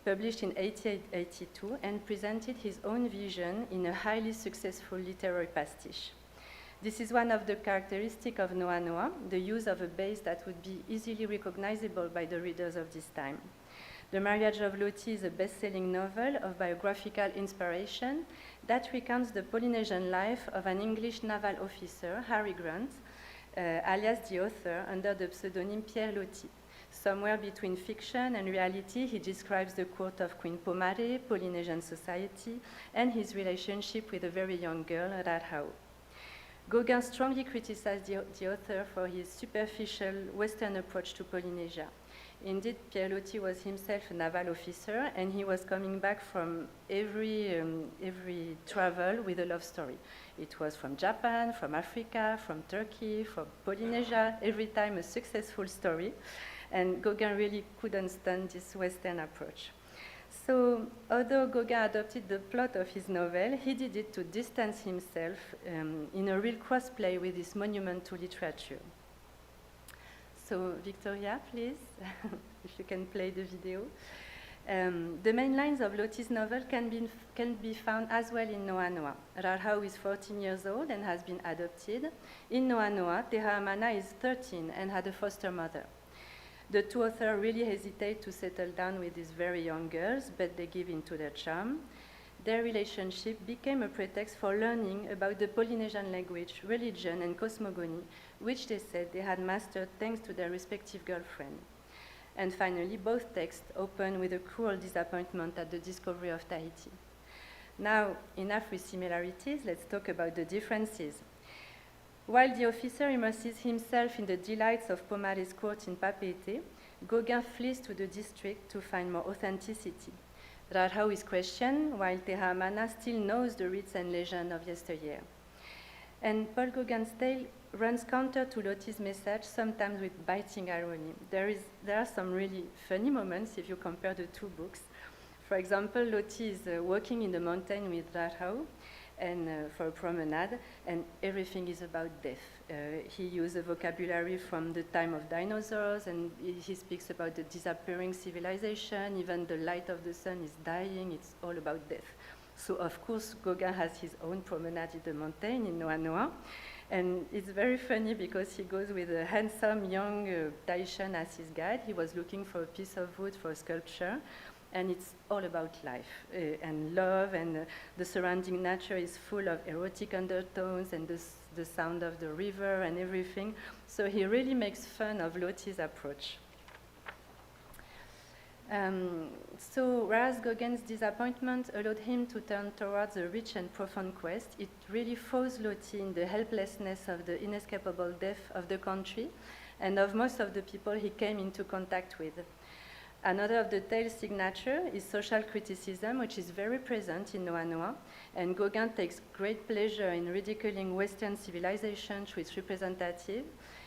published in 1882, and presented his own vision in a highly successful literary pastiche. This is one of the characteristics of Noa Noa, the use of a base that would be easily recognizable by the readers of this time. The Marriage of Loti is a best-selling novel of biographical inspiration that recounts the Polynesian life of an English naval officer, Harry Grant, alias the author, under the pseudonym Pierre Loti. Somewhere between fiction and reality, he describes the court of Queen Pomare, Polynesian society, and his relationship with a very young girl, Rarhau. Gauguin strongly criticized the author for his superficial Western approach to Polynesia. Indeed, Pierre Loti was himself a naval officer, and he was coming back from every travel with a love story. It was from Japan, from Africa, from Turkey, from Polynesia, every time a successful story. And Gauguin really couldn't stand this Western approach. So, although Gauguin adopted the plot of his novel, he did it to distance himself in a real crossplay with this monument to literature. So, Victoria, please, if you can play the video. The main lines of Loti's novel can be found as well in Noa Noa. Rarhau is 14 years old and has been adopted. In Noa Noa, Te Haamana is 13 and had a foster mother. The two authors really hesitate to settle down with these very young girls, but they give in to their charm. their relationship became a pretext for learning about the Polynesian language, religion, and cosmogony, which they said they had mastered thanks to their respective girlfriend. And finally, both texts open with a cruel disappointment at the discovery of Tahiti. Now, enough with similarities, let's talk about the differences. While the officer immerses himself in the delights of Pomare's court in Papeete, Gauguin flees to the district to find more authenticity. Rarhau is questioned, while Tehamana still knows the rites and legend of yesteryear. And Paul Gauguin's tale runs counter to Loti's message, sometimes with biting irony. There are some really funny moments if you compare the two books. For example, Loti is walking in the mountain with Rarhau and for a promenade, and everything is about death. He uses a vocabulary from the time of dinosaurs, and he speaks about the disappearing civilization. Even the light of the sun is dying. It's all about death. So, of course, Gauguin has his own promenade in the mountain in Noa Noa. And it's very funny because he goes with a handsome young Tahitian as his guide. He was looking for a piece of wood for a sculpture. And it's all about life and love, and the surrounding nature is full of erotic undertones and the sound of the river and everything. So he really makes fun of Loti's approach. So whereas Gauguin's disappointment allowed him to turn towards a rich and profound quest, it really throws Loti in the helplessness of the inescapable death of the country and of most of the people he came into contact with. Another of the tale's signature is social criticism, which is very present in Noa Noa, and Gauguin takes great pleasure in ridiculing Western civilization through its representative,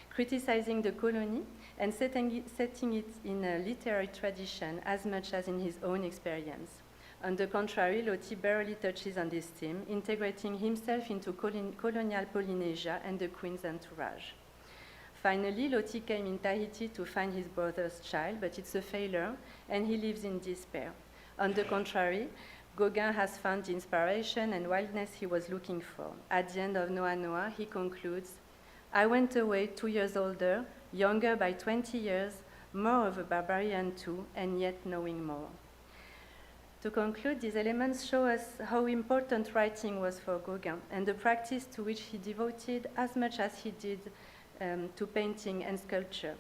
criticizing the colony, and setting it in a literary tradition as much as in his own experience. On the contrary, Loti barely touches on this theme, integrating himself into colonial Polynesia and the Queen's entourage. Finally, Loti came in Tahiti to find his brother's child, but it's a failure, and he lives in despair. On the contrary, Gauguin has found the inspiration and wildness he was looking for. At the end of Noa Noa, he concludes, "I went away 2 years older, younger by 20 years, more of a barbarian too, and yet knowing more." To conclude, these elements show us how important writing was for Gauguin, and the practice to which he devoted as much as he did to painting and sculpture.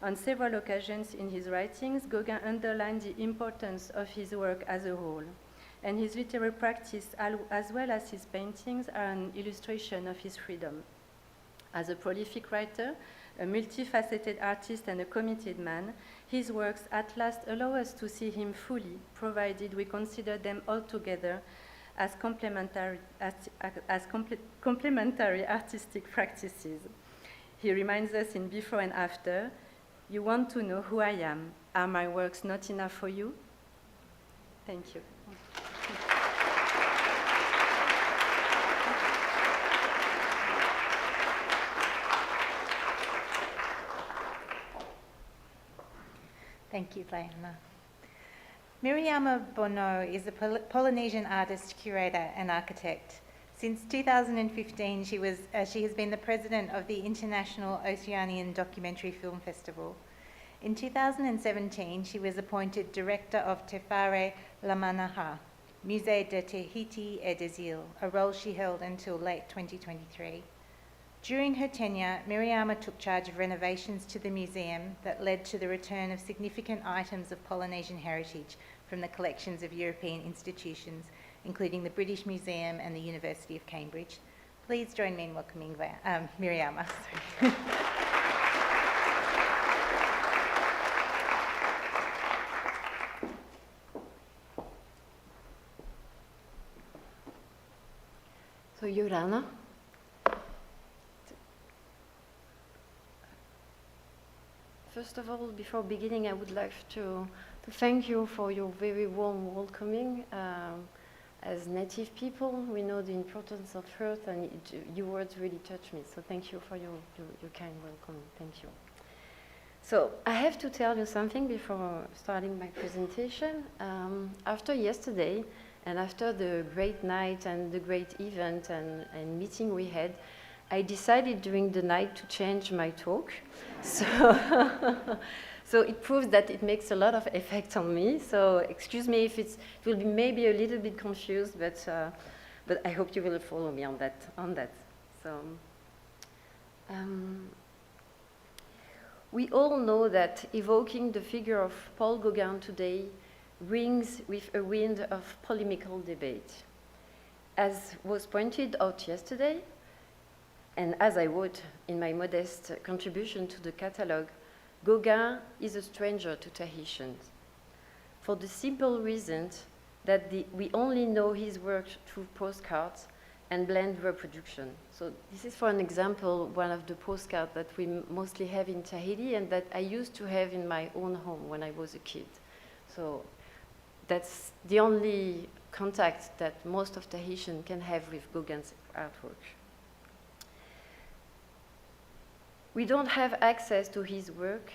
On several occasions in his writings, Gauguin underlined the importance of his work as a whole, and his literary practice, as well as his paintings, are an illustration of his freedom. As a prolific writer, a multifaceted artist and a committed man, his works at last allow us to see him fully, provided we consider them all together as complementary artistic practices. He reminds us in Before and After, "You want to know who I am. Are my works not enough for you?" Thank you. Thank you, Leana. Miriama Bono is a Polynesian artist, curator, and architect. Since 2015, she has been the president of the International Oceanian Documentary Film Festival. In 2017, she was appointed director of Te Whare Lamanaha, Musée de Tahiti et des Îles, a role she held until late 2023. During her tenure, Miriama took charge of renovations to the museum that led to the return of significant items of Polynesian heritage from the collections of European institutions, including the British Museum and the University of Cambridge. Please join me in welcoming Miriama. So, Yorana, first of all, before beginning, I would like to thank you for your very warm welcoming. As native people, we know the importance of earth, and your words really touch me. So thank you for your kind welcome. Thank you. So I have to tell you something before starting my presentation. After yesterday, and after the great night and the great event and meeting we had, I decided during the night to change my talk. So So it proves that it makes a lot of effect on me. So excuse me if it will be maybe a little bit confused, but I hope you will follow me on that. So we all know that evoking the figure of Paul Gauguin today rings with a wind of polemical debate. As was pointed out yesterday, and as I wrote in my modest contribution to the catalogue, Gauguin is a stranger to Tahitians, for the simple reason that we only know his work through postcards and blend reproduction. So this is, for an example, one of the postcards that we mostly have in Tahiti and that I used to have in my own home when I was a kid. So that's the only contact that most of Tahitians can have with Gauguin's artwork. We don't have access to his work,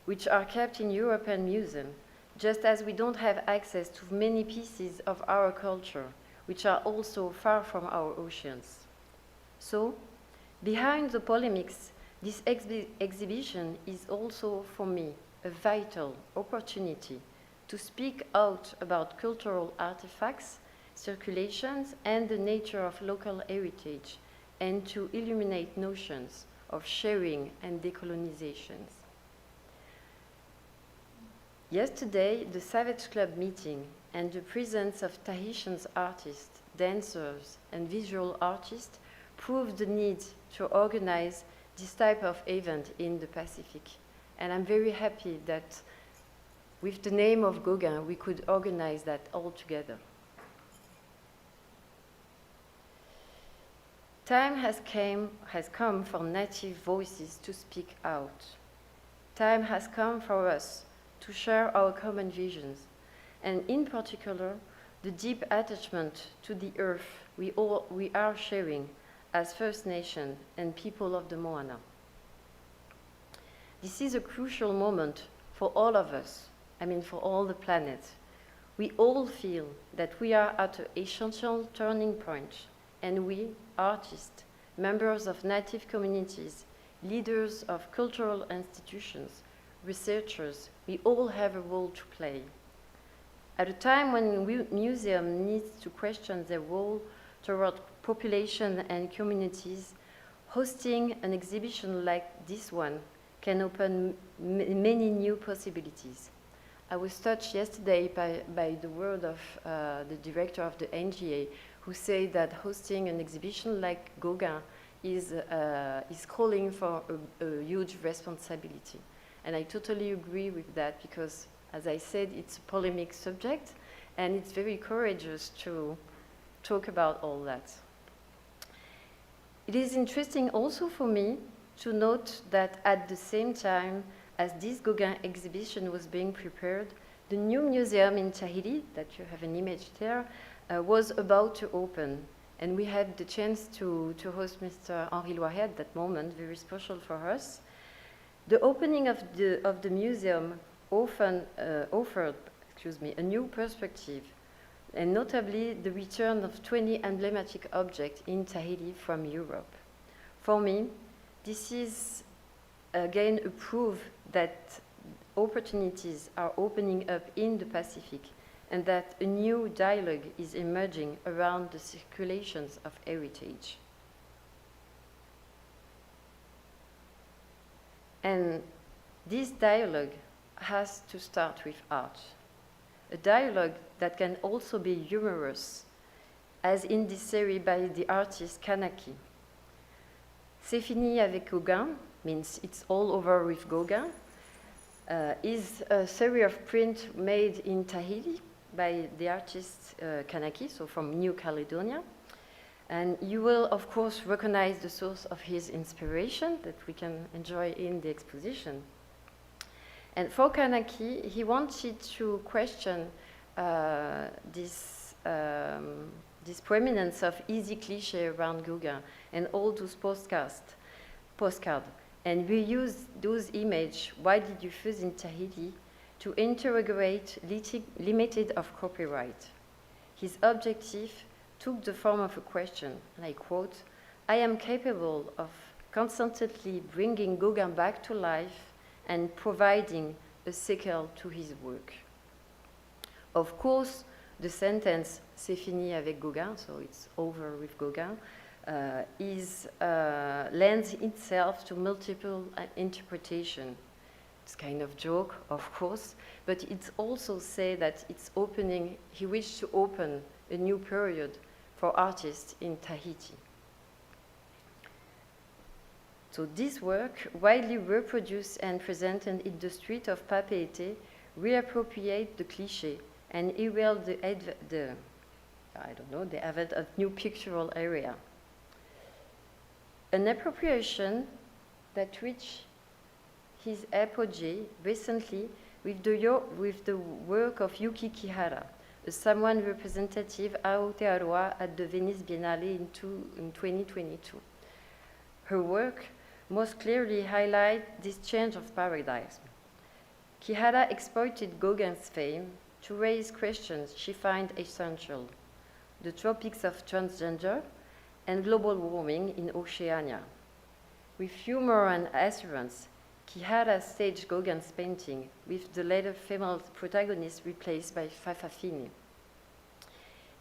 which are kept in European museums, just as we don't have access to many pieces of our culture, which are also far from our oceans. So, behind the polemics, this exhibition is also, for me, a vital opportunity to speak out about cultural artifacts, circulations, and the nature of local heritage, and to illuminate notions of sharing and decolonizations. Yesterday, the Savage Club meeting and the presence of Tahitian artists, dancers, and visual artists proved the need to organize this type of event in the Pacific. And I'm very happy that with the name of Gauguin, we could organize that all together. Time has come for native voices to speak out. Time has come for us to share our common visions, and in particular, the deep attachment to the earth we are sharing as First Nation and people of the Moana. This is a crucial moment for all of us, for all the planet. We all feel that we are at an essential turning point, and we, artists, members of native communities, leaders of cultural institutions, researchers, we all have a role to play. At a time when museums need to question their role toward population and communities, hosting an exhibition like this one can open many new possibilities. I was touched yesterday by the word of the director of the NGA, who said that hosting an exhibition like Gauguin is calling for a huge responsibility. And I totally agree with that because, as I said, it's a polemic subject and it's very courageous to talk about all that. It is interesting also for me to note that at the same time as this Gauguin exhibition was being prepared, the new museum in Tahiti, that you have an image there, was about to open. And we had the chance to host Mr. Henri Loiret at that moment, very special for us. The opening of the museum offered a new perspective, and notably the return of 20 emblematic objects in Tahiti from Europe. For me, this is again a proof that opportunities are opening up in the Pacific and that a new dialogue is emerging around the circulations of heritage. And this dialogue has to start with art. A dialogue that can also be humorous, as in this series by the artist Kanaki. C'est fini avec Gauguin, means it's all over with Gauguin, is a series of prints made in Tahiti by the artist Kanaki, so from New Caledonia. And you will, of course, recognize the source of his inspiration that we can enjoy in the exposition. And for Kanaki, he wanted to question this prominence of easy cliché around Gauguin and all those postcards. And we use those images, why did you fuse in Tahiti, to interrogate limited of copyright. His objective took the form of a question, and I quote, I am capable of constantly bringing Gauguin back to life and providing a sequel to his work. Of course, the sentence "C'est fini avec Gauguin," so it's over with Gauguin, lends itself to multiple interpretation. It's kind of joke, of course, but it's also say that he wished to open a new period for artists in Tahiti. So this work, widely reproduced and presented in the street of Papeete, reappropriate the cliché and herald the advent of new pictorial area. An appropriation that reached his apogee recently with the work of Yuki Kihara, a Samoan representative Aotearoa at the Venice Biennale in 2022. Her work most clearly highlights this change of paradigm. Kihara exploited Gauguin's fame to raise questions she finds essential: the topics of transgender and global warming in Oceania. With humor and assurance, Kihara staged Gauguin's painting with the later female protagonist replaced by Fafafini.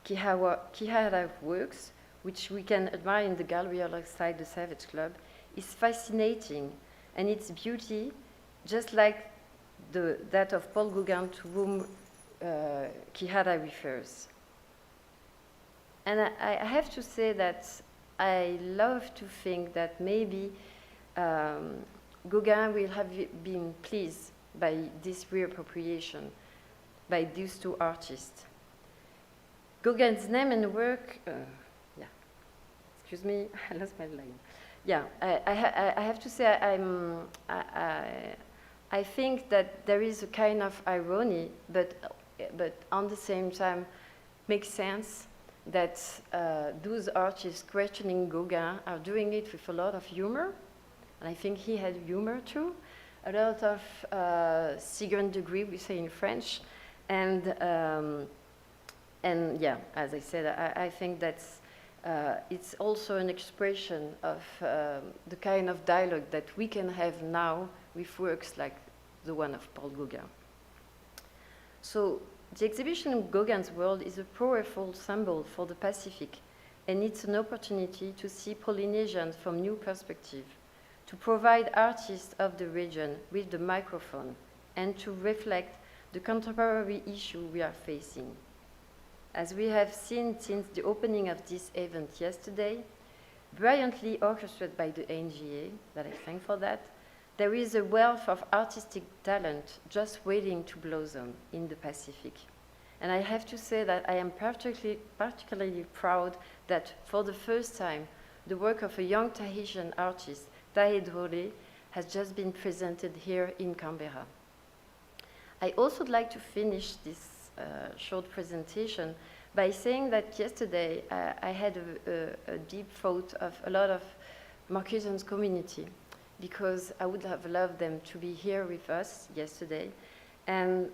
Kihara's works, which we can admire in the gallery alongside the Savage Club, is fascinating, and its beauty, just like that of Paul Gauguin, to whom Kihara refers. And I have to say that I love to think that maybe Gauguin will have been pleased by this reappropriation by these two artists. Gauguin's name and work, excuse me, I lost my line. Yeah, I have to say I think that there is a kind of irony, but on the same time makes sense that those artists questioning Gauguin are doing it with a lot of humor, and I think he had humor too, a lot of second degree, we say in French, and yeah, as I said, I think that's it's also an expression of the kind of dialogue that we can have now with works like the one of Paul Gauguin. So the exhibition of Gauguin's World is a powerful symbol for the Pacific, and it's an opportunity to see Polynesians from new perspective, to provide artists of the region with the microphone, and to reflect the contemporary issue we are facing. As we have seen since the opening of this event yesterday, brilliantly orchestrated by the NGA, that I thank for that, there is a wealth of artistic talent just waiting to blossom in the Pacific. And I have to say that I am particularly proud that for the first time, the work of a young Tahitian artist, Tahe Drole, has just been presented here in Canberra. I also would like to finish this short presentation by saying that yesterday I had a deep thought of a lot of Marquesans community, because I would have loved them to be here with us yesterday, and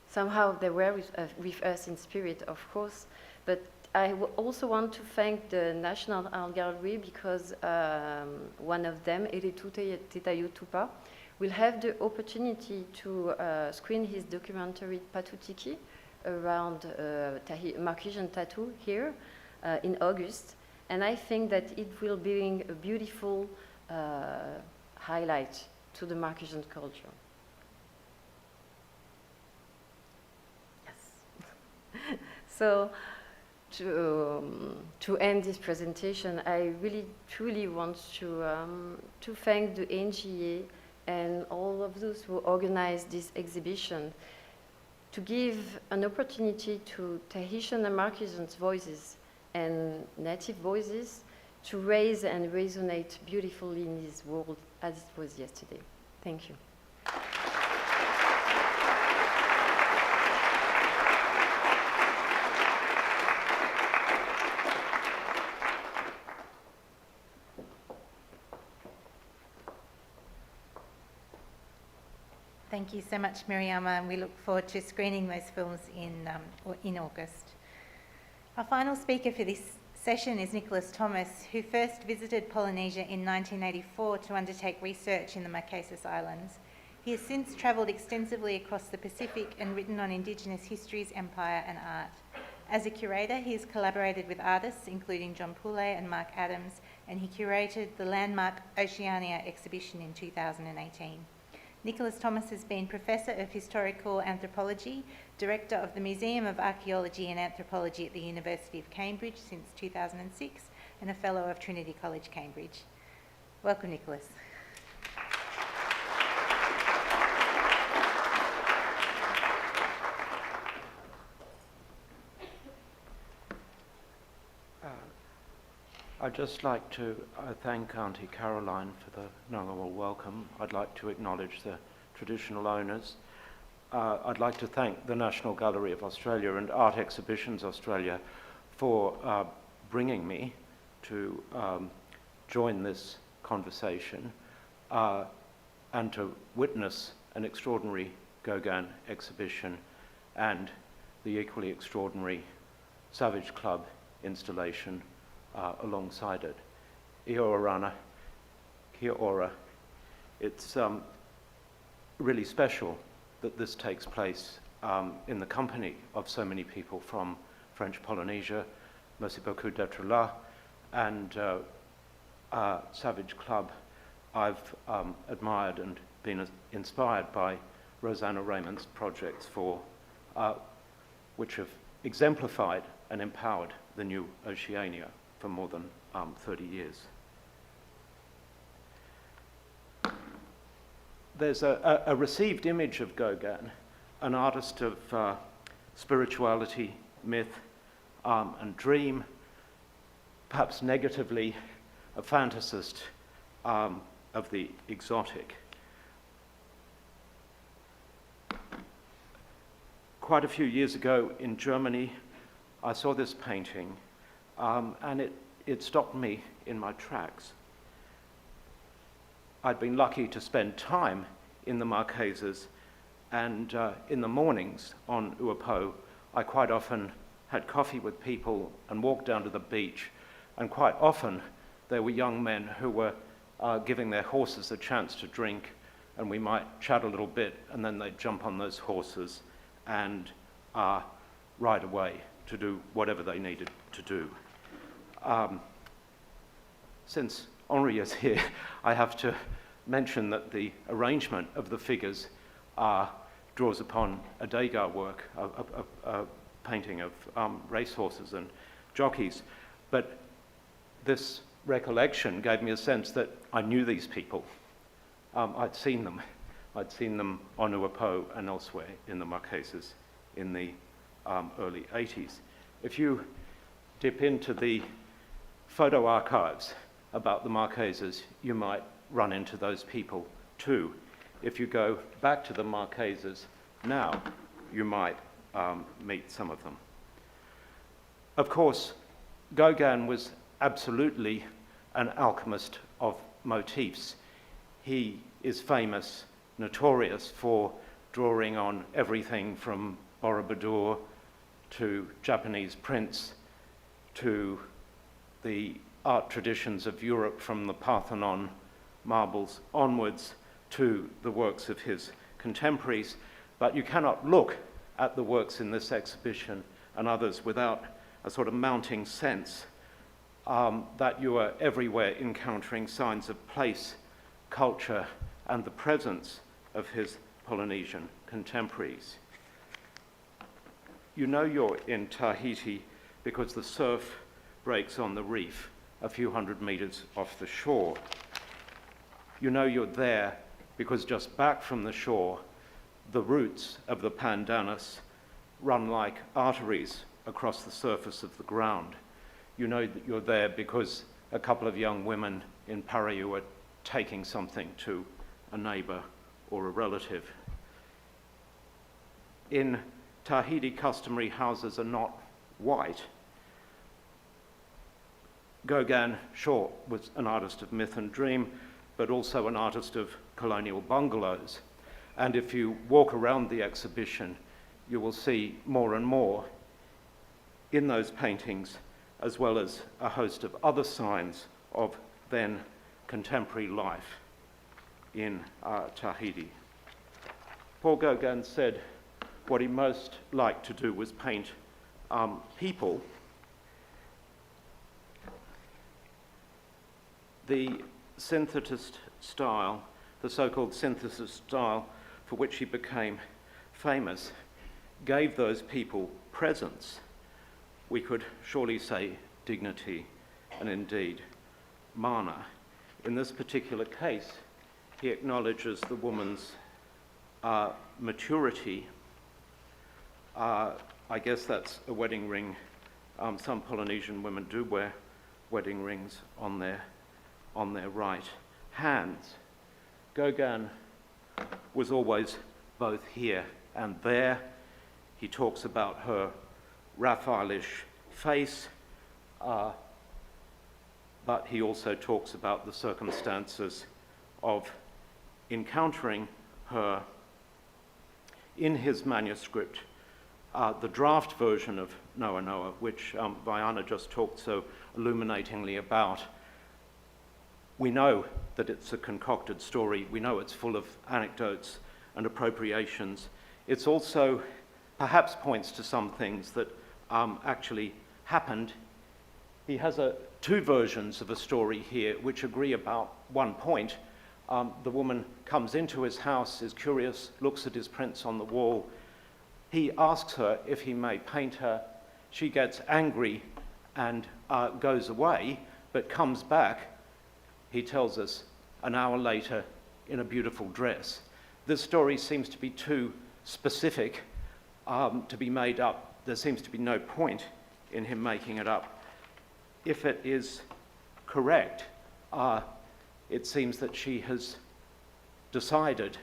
somehow they were with us in spirit, of course, but I also want to thank the National Art Gallery, because one of them, Eritute Tetayu Tupa, will have the opportunity to screen his documentary Patutiki around Marquesian tattoo here in August, and I think that it will bring a beautiful highlight to the Marquesian culture. Yes. So to end this presentation, I really truly want to thank the NGA and all of those who organized this exhibition, to give an opportunity to Tahitian and Marquesans voices and native voices to raise and resonate beautifully in this world as it was yesterday. Thank you. Thank you so much, Miriama, and we look forward to screening those films in August. Our final speaker for this session is Nicholas Thomas, who first visited Polynesia in 1984 to undertake research in the Marquesas Islands. He has since travelled extensively across the Pacific and written on Indigenous histories, empire and art. As a curator, he has collaborated with artists including John Poulet and Mark Adams, and he curated the landmark Oceania exhibition in 2018. Nicholas Thomas has been Professor of Historical Anthropology, Director of the Museum of Archaeology and Anthropology at the University of Cambridge since 2006, and a Fellow of Trinity College, Cambridge. Welcome, Nicholas. I'd just like to thank Auntie Caroline for the Ngunnawal welcome. I'd like to acknowledge the traditional owners. I'd like to thank the National Gallery of Australia and Art Exhibitions Australia for bringing me to join this conversation and to witness an extraordinary Gauguin exhibition and the equally extraordinary Savage Club installation alongside it. Kia ora, kia ora. It's really special that this takes place in the company of so many people from French Polynesia. Merci beaucoup d'être là. And Savage Club, I've admired and been inspired by Rosanna Raymond's projects for which have exemplified and empowered the new Oceania for more than 30 years. There's a received image of Gauguin, an artist of spirituality, myth, and dream, perhaps negatively a fantasist of the exotic. Quite a few years ago in Germany, I saw this painting and it stopped me in my tracks. I'd been lucky to spend time in the Marquesas, and in the mornings on Uapo, I quite often had coffee with people and walked down to the beach, and quite often there were young men who were giving their horses a chance to drink, and we might chat a little bit, and then they'd jump on those horses and ride away to do whatever they needed to do. Since Henri is here, I have to mention that the arrangement of the figures draws upon a Degas work, a painting of racehorses and jockeys. But this recollection gave me a sense that I knew these people. I'd seen them. I'd seen them on Uapo and elsewhere in the Marquesas in the early 80s. If you dip into the photo archives about the Marquesas, you might run into those people too. If you go back to the Marquesas now, you might meet some of them. Of course, Gauguin was absolutely an alchemist of motifs. He is famous, notorious for drawing on everything from Borobudur to Japanese prints to the art traditions of Europe from the Parthenon marbles onwards to the works of his contemporaries. But you cannot look at the works in this exhibition and others without a sort of mounting sense that you are everywhere encountering signs of place, culture, and the presence of his Polynesian contemporaries. You know you're in Tahiti because the surf breaks on the reef a few hundred meters off the shore. You know you're there because just back from the shore, the roots of the Pandanus run like arteries across the surface of the ground. You know that you're there because a couple of young women in Paraiu are taking something to a neighbor or a relative. In Tahiti, customary houses are not white. Gauguin, sure, was an artist of myth and dream, but also an artist of colonial bungalows. And if you walk around the exhibition, you will see more and more in those paintings, as well as a host of other signs of then contemporary life in Tahiti. Paul Gauguin said what he most liked to do was paint people. The synthetist style, the so-called synthesis style for which he became famous, gave those people presence. We could surely say dignity and indeed mana. In this particular case, he acknowledges the woman's maturity. I guess that's a wedding ring. Some Polynesian women do wear wedding rings on their right hands. Gauguin was always both here and there. He talks about her Raphaelish face, but he also talks about the circumstances of encountering her. In his manuscript, the draft version of Noa Noa, which Vaiana just talked so illuminatingly about, we know that it's a concocted story. We know it's full of anecdotes and appropriations. It's also perhaps points to some things that actually happened. He has two versions of a story here which agree about one point. The woman comes into his house, is curious, looks at his prints on the wall. He asks her if he may paint her. She gets angry and goes away, but comes back, he tells us, an hour later in a beautiful dress. This story seems to be too specific to be made up. There seems to be no point in him making it up. If it is correct, it seems that she has decided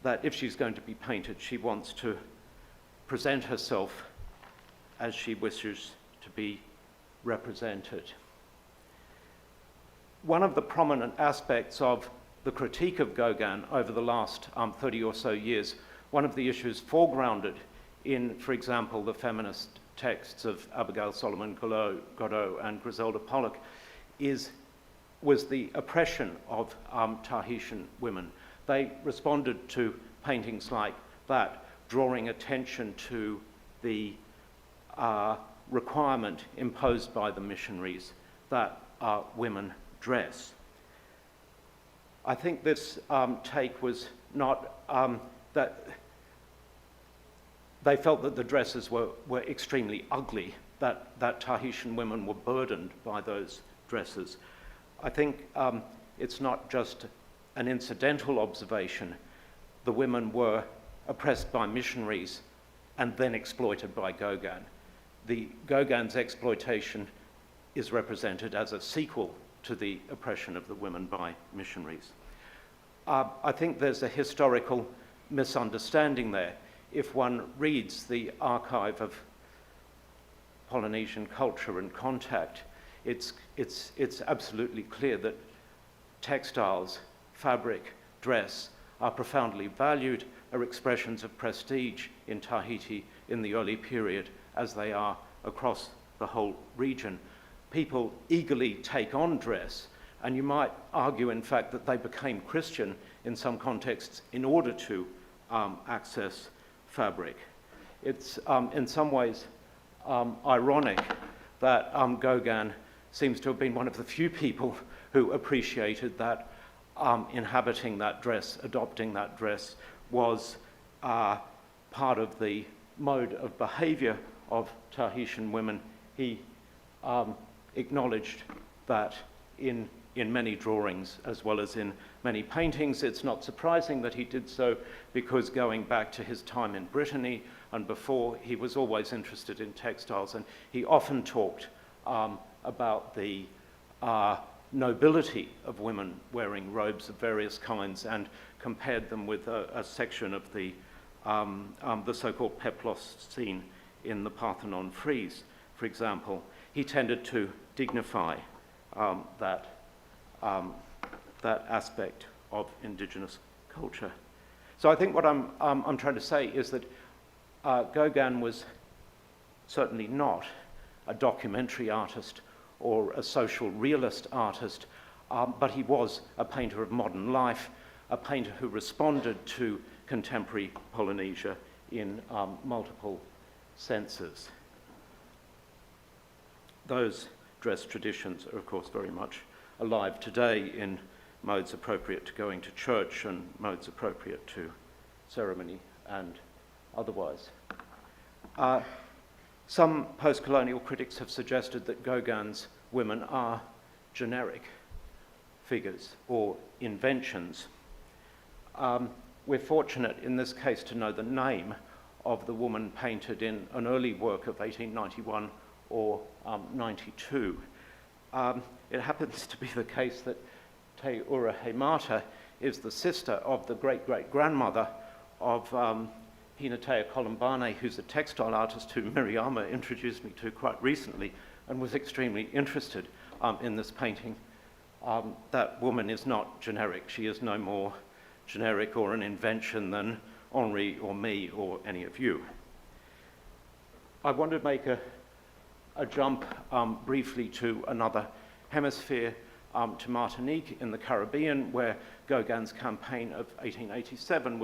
that if she's going to be painted, she wants to present herself as she wishes to be represented. One of the prominent aspects of the critique of Gauguin over the last 30 or so years, one of the issues foregrounded in, for example, the feminist texts of Abigail Solomon Godeau and Griselda Pollock, was the oppression of Tahitian women. They responded to paintings like that, drawing attention to the requirement imposed by the missionaries that women dress. I think this take was not that they felt that the dresses were extremely ugly, that Tahitian women were burdened by those dresses. I think it's not just an incidental observation. The women were oppressed by missionaries and then exploited by Gauguin. Gauguin's exploitation is represented as a sequel to the oppression of the women by missionaries. I think there's a historical misunderstanding there. If one reads the archive of Polynesian culture and contact, it's absolutely clear that textiles, fabric, dress are profoundly valued, are expressions of prestige in Tahiti in the early period, as they are across the whole region. People eagerly take on dress, and you might argue, in fact, that they became Christian in some contexts in order to access fabric. It's in some ways ironic that Gauguin seems to have been one of the few people who appreciated that inhabiting that dress, adopting that dress, was part of the mode of behavior of Tahitian women. He acknowledged that in many drawings as well as in many paintings. It's not surprising that he did so, because going back to his time in Brittany and before, he was always interested in textiles, and he often talked about the nobility of women wearing robes of various kinds and compared them with a section of the so-called peplos scene in the Parthenon frieze, for example. He tended to dignify that aspect of indigenous culture. So I think what I'm trying to say is that Gauguin was certainly not a documentary artist or a social realist artist, but he was a painter of modern life, a painter who responded to contemporary Polynesia in multiple senses. Those dress traditions are, of course, very much alive today in modes appropriate to going to church and modes appropriate to ceremony and otherwise. Some post-colonial critics have suggested that Gauguin's women are generic figures or inventions. We're fortunate in this case to know the name of the woman painted in an early work of 1891 or 92. It happens to be the case that Te Urahemata is the sister of the great-great-grandmother of Hinatea Colombane, who's a textile artist who Miriama introduced me to quite recently and was extremely interested in this painting. That woman is not generic. She is no more generic or an invention than Henri or me or any of you. I want to make a jump briefly to another hemisphere, to Martinique in the Caribbean, where Gauguin's campaign of 1887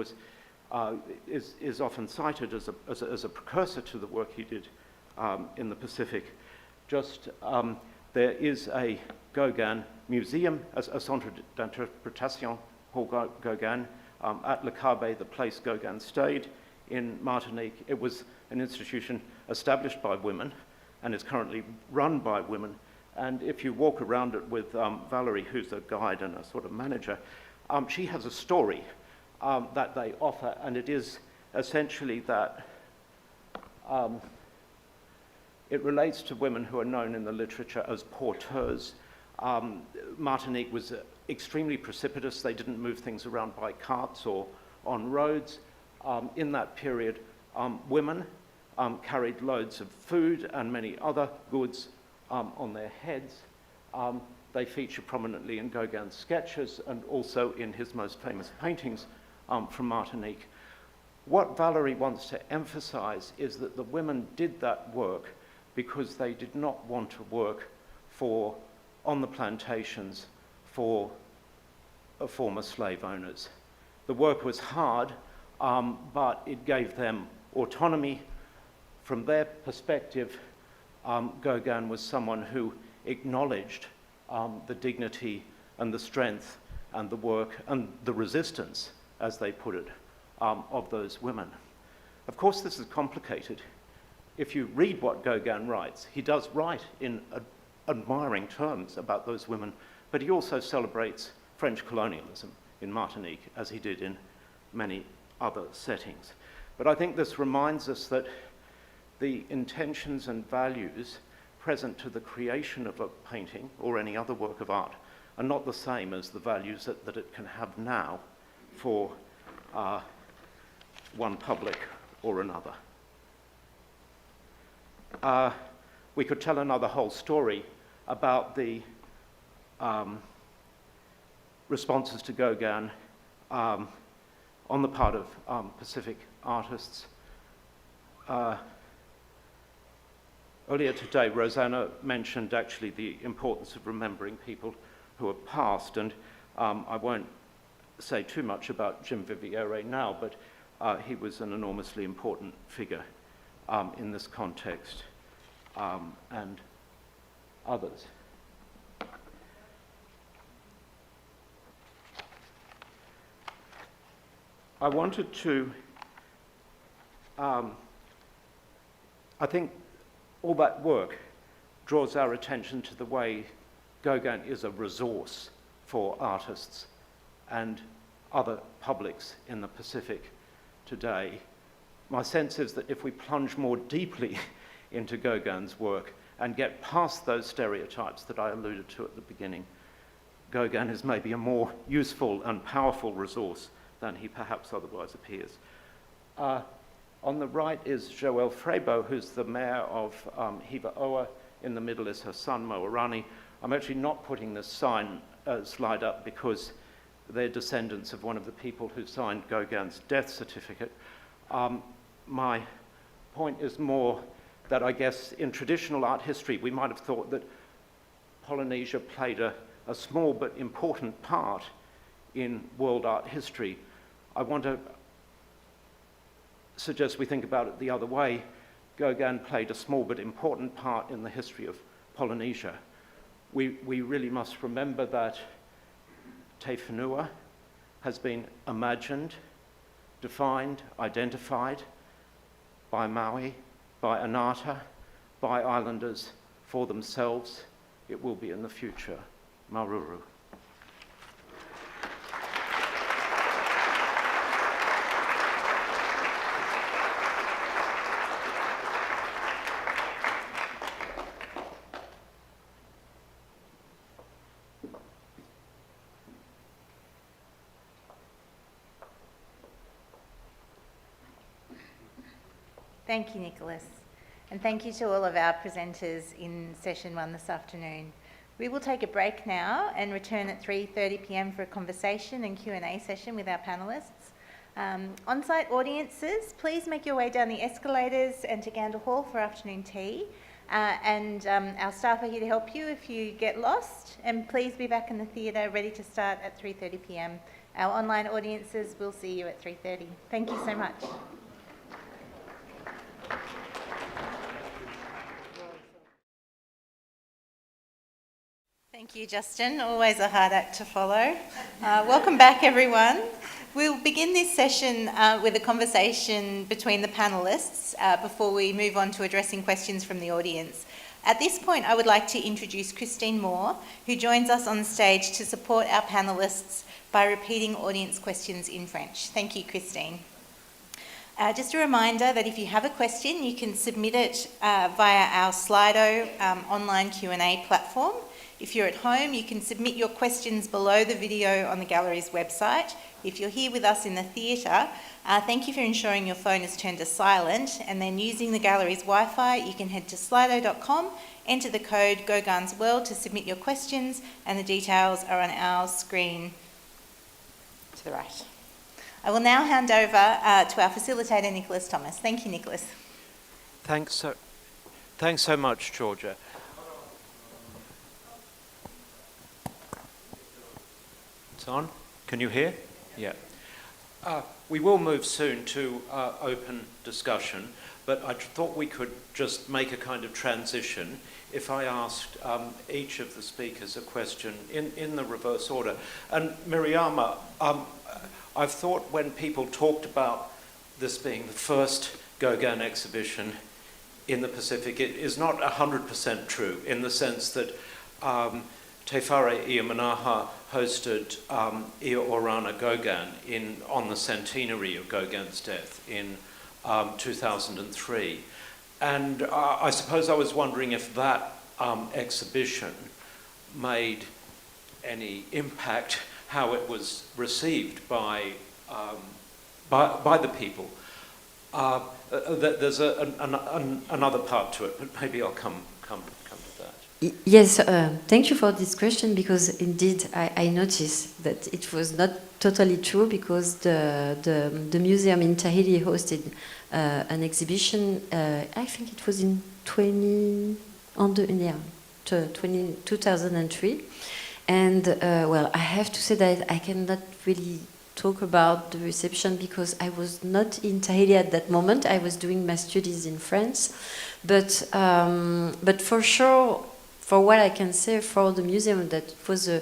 is often cited as a precursor to the work he did in the Pacific. There is a Gauguin museum, a Centre d'Interprétation pour Gauguin, at Le Cabé, the place Gauguin stayed in Martinique. It was an institution established by women and is currently run by women. And if you walk around it with Valerie, who's a guide and a sort of manager, she has a story that they offer, and it is essentially that it relates to women who are known in the literature as porteurs. Martinique was extremely precipitous. They didn't move things around by carts or on roads. In that period, women carried loads of food and many other goods on their heads. They feature prominently in Gauguin's sketches and also in his most famous paintings from Martinique. What Valerie wants to emphasize is that the women did that work because they did not want to work on the plantations for former slave owners. The work was hard, but it gave them autonomy. From their perspective, Gauguin was someone who acknowledged the dignity and the strength and the work and the resistance, as they put it, of those women. Of course, this is complicated. If you read what Gauguin writes, he does write in admiring terms about those women, but he also celebrates French colonialism in Martinique, as he did in many other settings. But I think this reminds us that the intentions and values present to the creation of a painting or any other work of art are not the same as the values that it can have now for one public or another. We could tell another whole story about the responses to Gauguin on the part of Pacific artists. Earlier today, Rosanna mentioned actually the importance of remembering people who are past, and I won't say too much about Jim Viviere now, but he was an enormously important figure in this context, and others. I wanted to, I think all that work draws our attention to the way Gauguin is a resource for artists and other publics in the Pacific today. My sense is that if we plunge more deeply into Gauguin's work and get past those stereotypes that I alluded to at the beginning, Gauguin is maybe a more useful and powerful resource than he perhaps otherwise appears. On the right is Joël Frébeau, who's the mayor of Hiva-Oa. In the middle is her son, Moerani. I'm actually not putting this slide up because they're descendants of one of the people who signed Gauguin's death certificate. My point is more that I guess in traditional art history, we might have thought that Polynesia played a small but important part in world art history. I want to suggest we think about it the other way. Gauguin played a small but important part in the history of Polynesia. We really must remember that Te Whenua has been imagined, defined, identified by Maui, by Anata, by islanders for themselves. It will be in the future. Maruru. Thank you, Nicholas. And thank you to all of our presenters in session 1 this afternoon. We will take a break now and return at 3:30 p.m. for a conversation and Q&A session with our panellists. On-site audiences, please make your way down the escalators and to Gander Hall for afternoon tea. Our staff are here to help you if you get lost. And please be back in the theatre ready to start at 3:30 p.m. Our online audiences will see you at 3:30. Thank you so much. Thank you, Justin. Always a hard act to follow. Welcome back, everyone. We'll begin this session with a conversation between the panellists before we move on to addressing questions from the audience. At this point, I would like to introduce Christine Moore, who joins us on stage to support our panellists by repeating audience questions in French. Thank you, Christine. Just a reminder that if you have a question, you can submit it via our Slido online Q&A platform. If you're at home, you can submit your questions below the video on the gallery's website. If you're here with us in the theatre, thank you for ensuring your phone is turned to silent, and then using the gallery's Wi-Fi, you can head to slido.com, enter the code Gauguin's World to submit your questions, and the details are on our screen to the right. I will now hand over to our facilitator, Nicholas Thomas. Thank you, Nicholas. Thanks so much, Georgia. It's on? Can you hear? Yeah. We will move soon to open discussion, but I thought we could just make a kind of transition if I asked each of the speakers a question in the reverse order. And Miriama, I've thought when people talked about this being the first Gauguin exhibition in the Pacific, it is not 100% true in the sense that Te Whare Ia Manaha hosted Ia Orana Gauguin on the centenary of Gauguin's death in 2003. And I suppose I was wondering if that exhibition made any impact, how it was received by the people. There's another part to it, but maybe I'll come to that. Yes, thank you for this question, because indeed I noticed that it was not totally true, because the museum in Tahiti hosted an exhibition, I think it was in 2003. And well, I have to say that I cannot really talk about the reception because I was not in Tahiti at that moment. I was doing my studies in France. But for sure, for what I can say for the museum, that it was a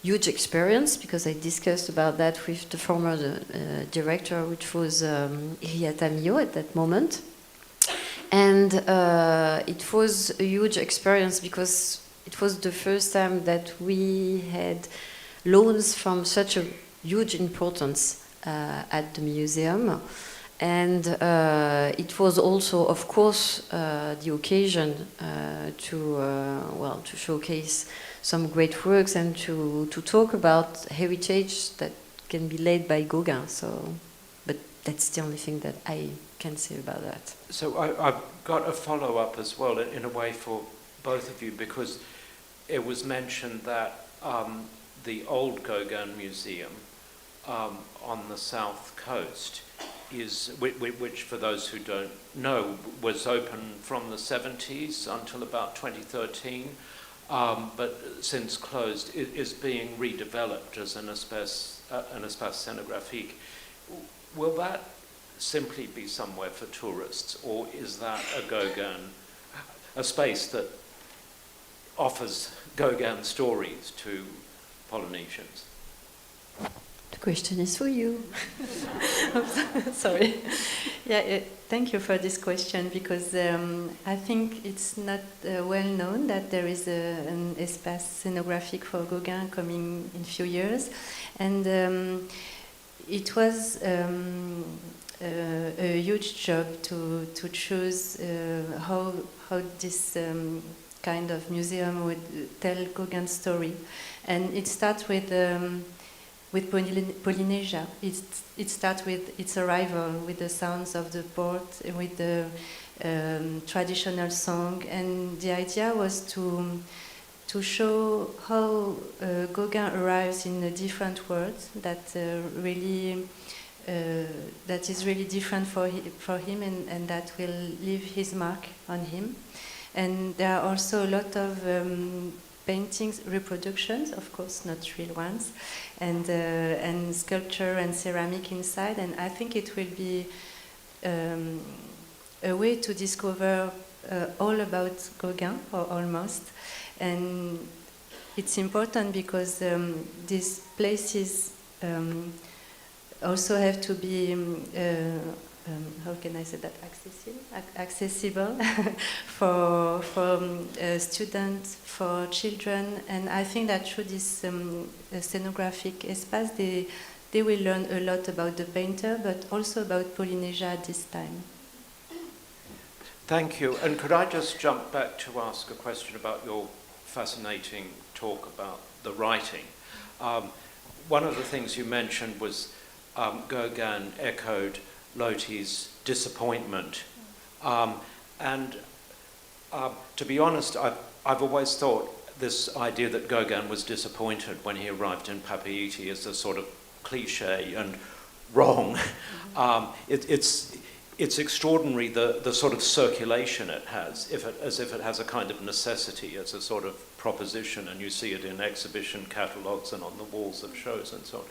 huge experience, because I discussed about that with the former director, which was Hirata Mio at that moment. And it was a huge experience because it was the first time that we had loans from such a huge importance at the museum. And it was also, of course, the occasion to showcase some great works and to talk about heritage that can be laid by Gauguin. So, but that's the only thing that I can say about that. So I've got a follow-up as well, in a way, for both of you, because it was mentioned that the old Gauguin Museum on the south coast which for those who don't know, was open from the 70s until about 2013, but since closed, is being redeveloped as an espace scénographique. Will that simply be somewhere for tourists, or is that a Gauguin, a space that offers Gauguin stories to Polynesians? The question is for you. Sorry. Yeah, thank you for this question, because I think it's not well known that there is an espace scenographic for Gauguin coming in few years, and it was a huge job to choose how this kind of museum would tell Gauguin's story, and it starts with Polynesia. It starts with its arrival, with the sounds of the port, with the traditional song, and the idea was to show how Gauguin arrives in a different world that that is really different for him, and that will leave his mark on him. And there are also a lot of paintings, reproductions, of course, not real ones, and sculpture and ceramic inside. And I think it will be a way to discover all about Gauguin, or almost. And it's important because these places also have to be how can I say that, accessible for students, for children, and I think that through this scenographic espace, they will learn a lot about the painter, but also about Polynesia at this time. Thank you. And could I just jump back to ask a question about your fascinating talk about the writing? One of the things you mentioned was Gauguin echoed Loti's disappointment. And to be honest, I've always thought this idea that Gauguin was disappointed when he arrived in Papeete is a sort of cliche and wrong. It's extraordinary the sort of circulation it has, as if it has a kind of necessity, as a sort of proposition, and you see it in exhibition catalogues and on the walls of shows and so on.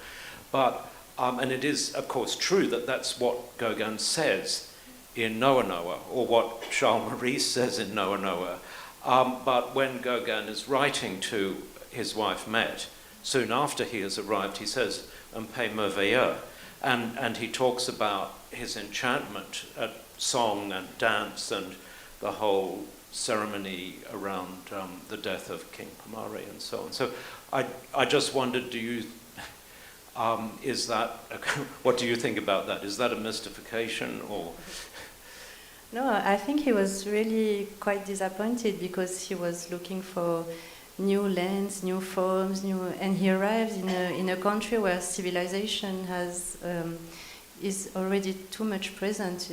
But and it is, of course, true that that's what Gauguin says in Noa Noa, or what Charles Maurice says in Noa Noa. But when Gauguin is writing to his wife Met, soon after he has arrived, he says, "Un pays merveilleux," and he talks about his enchantment at song and dance and the whole ceremony around the death of King Pomare and so on. So I just wondered, do you... is that, what do you think about that? Is that a mystification, or? No, I think he was really quite disappointed because he was looking for new lands, new forms, and he arrives in a country where civilization is already too much present.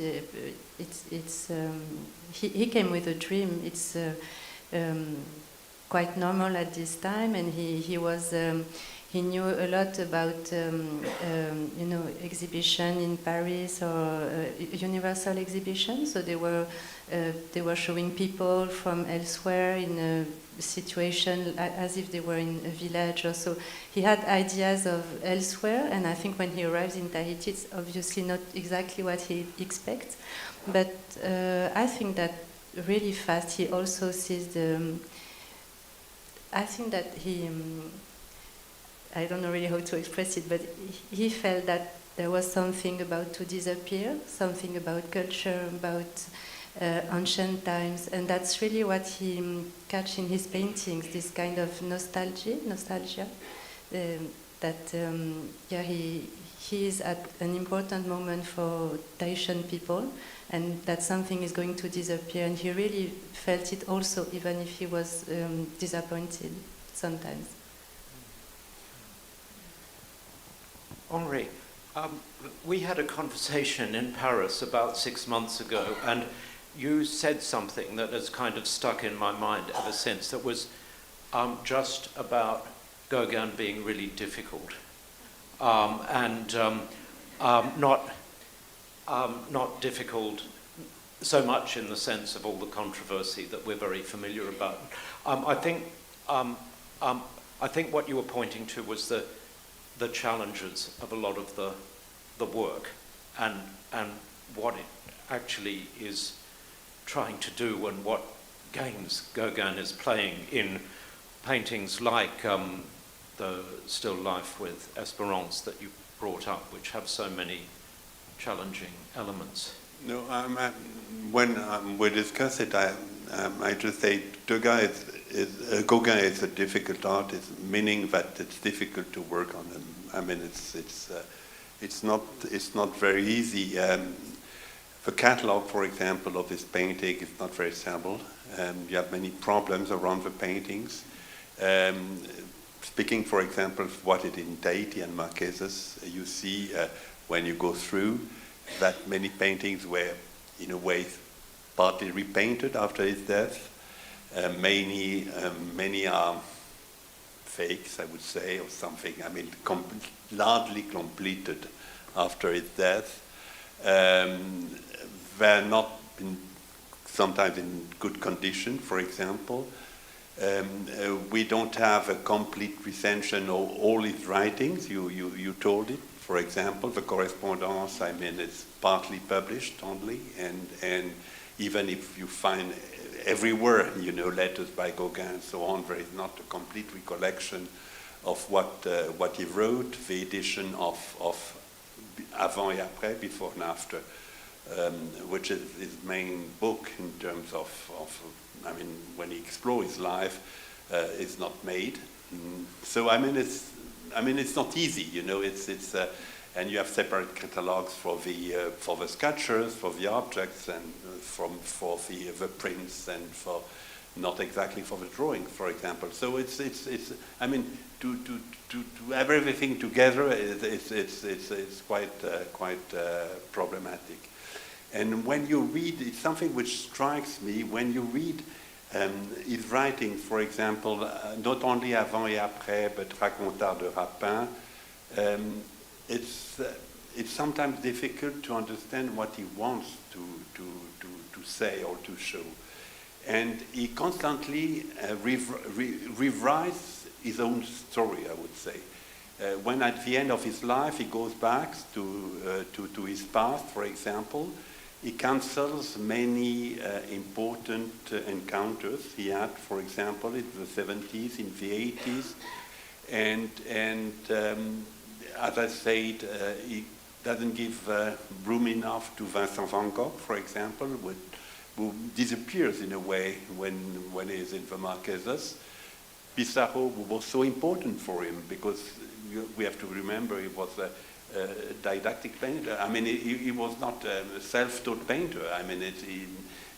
He came with a dream. It's quite normal at this time, and he was. He knew a lot about, exhibition in Paris, or universal exhibition. So they were showing people from elsewhere in a situation as if they were in a village. Or so he had ideas of elsewhere, and I think when he arrives in Tahiti, it's obviously not exactly what he expects. But I think that really fast he also sees I think that he. I don't know really how to express it, but he felt that there was something about to disappear, something about culture, about ancient times, and that's really what he catch in his paintings, this kind of nostalgia, he is at an important moment for Tahitian people, and that something is going to disappear, and he really felt it also, even if he was disappointed sometimes. Henri, we had a conversation in Paris about 6 months ago, and you said something that has kind of stuck in my mind ever since, that was just about Gauguin being really difficult, and not difficult so much in the sense of all the controversy that we're very familiar about. I think what you were pointing to was the challenges of a lot of the work, and what it actually is trying to do, and what games Gauguin is playing in paintings like the still life with Espérance that you brought up, which have so many challenging elements. No, when we discuss it, I just say Gauguin is a difficult artist, meaning that it's difficult to work on him. I mean, it's not very easy. The catalog, for example, of this painting is not very simple. You have many problems around the paintings. Speaking, for example, of what it in Tahiti and Marquesas, you see when you go through that many paintings were, in a way, partly repainted after his death. Many are fakes, I would say, or something. I mean, largely completed after his death. They're not sometimes in good condition, for example. We don't have a complete recension of all his writings. You told it. For example, the correspondence, I mean, it's partly published only, and even if you find everywhere, letters by Gauguin and so on, there is not a complete recollection of what he wrote. The edition of Avant et Après, before and after, which is his main book in terms of I mean, when he explores his life, is not made. So I mean, it's not easy, and you have separate catalogs for the sculptures, for the objects, and for the prints, and for not exactly for the drawings, for example. So it's I mean, to have everything together, it's quite problematic. And when you read, it's something which strikes me when you read his writings, for example, not only Avant et Après, but Racontard de Rapin. It's sometimes difficult to understand what he wants to say or to show. And he constantly rewrites his own story, I would say. When at the end of his life he goes back to his past, for example, he cancels many important encounters he had, for example, in the 70s, in the 80s, and as I said, he doesn't give room enough to Vincent van Gogh, for example, who disappears in a way when he's in the Marquesas. Pissarro was so important for him because we have to remember he was a didactic painter. I mean, he was not a self-taught painter. I mean,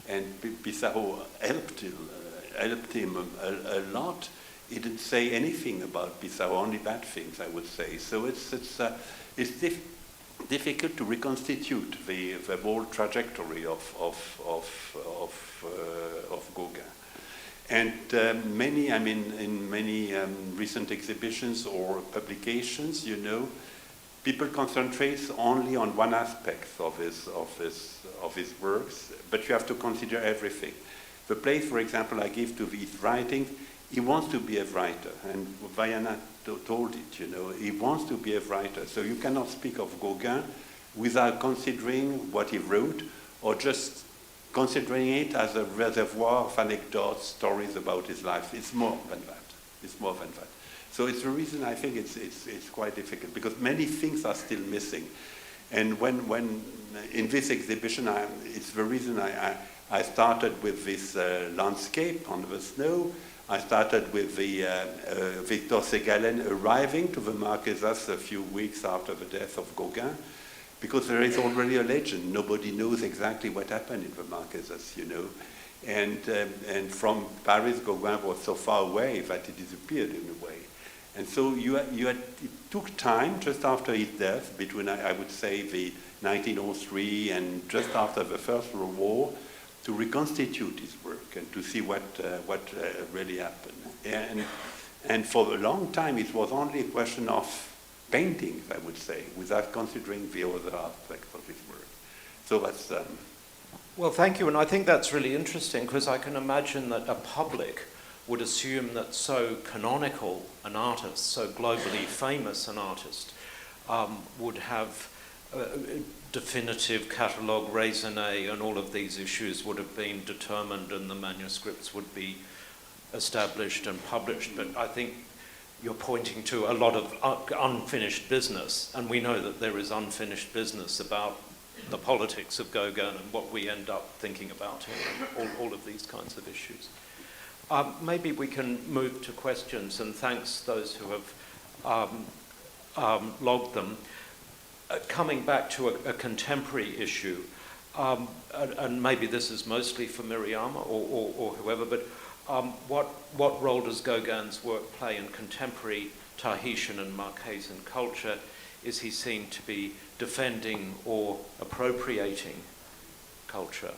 and Pissarro helped him a lot. He didn't say anything about Pissarro, only bad things, I would say. So it's difficult to reconstitute the whole trajectory of Gauguin. And in many recent exhibitions or publications, people concentrate only on one aspect of his works, but you have to consider everything. The place, for example, I give to his writing, he wants to be a writer, and Vaiana told it, he wants to be a writer. So you cannot speak of Gauguin without considering what he wrote, or just considering it as a reservoir of anecdotes, stories about his life. It's more than that. So it's the reason I think it's quite difficult, because many things are still missing. And when in this exhibition, it's the reason I started with this landscape on the snow. I started with the Victor Segalen arriving to the Marquesas a few weeks after the death of Gauguin, because there is already a legend. Nobody knows exactly what happened in the Marquesas, And from Paris, Gauguin was so far away that he disappeared in a way. And so it took time just after his death, between, I would say, the 1903 and just after the First World War, to reconstitute his work and to see what really happened. And for a long time, it was only a question of paintings, I would say, without considering the other aspects of his work. So that's... Well, thank you, and I think that's really interesting, because I can imagine that a public would assume that so canonical an artist, so globally famous an artist, would have definitive catalogue, raisonné, and all of these issues would have been determined and the manuscripts would be established and published. But I think you're pointing to a lot of unfinished business, and we know that there is unfinished business about the politics of Gauguin and what we end up thinking about him, and all of these kinds of issues. Maybe we can move to questions, and thanks those who have logged them. Coming back to a contemporary issue, and maybe this is mostly for Miriama or whoever, but what role does Gauguin's work play in contemporary Tahitian and Marquesan culture? Is he seen to be defending or appropriating culture?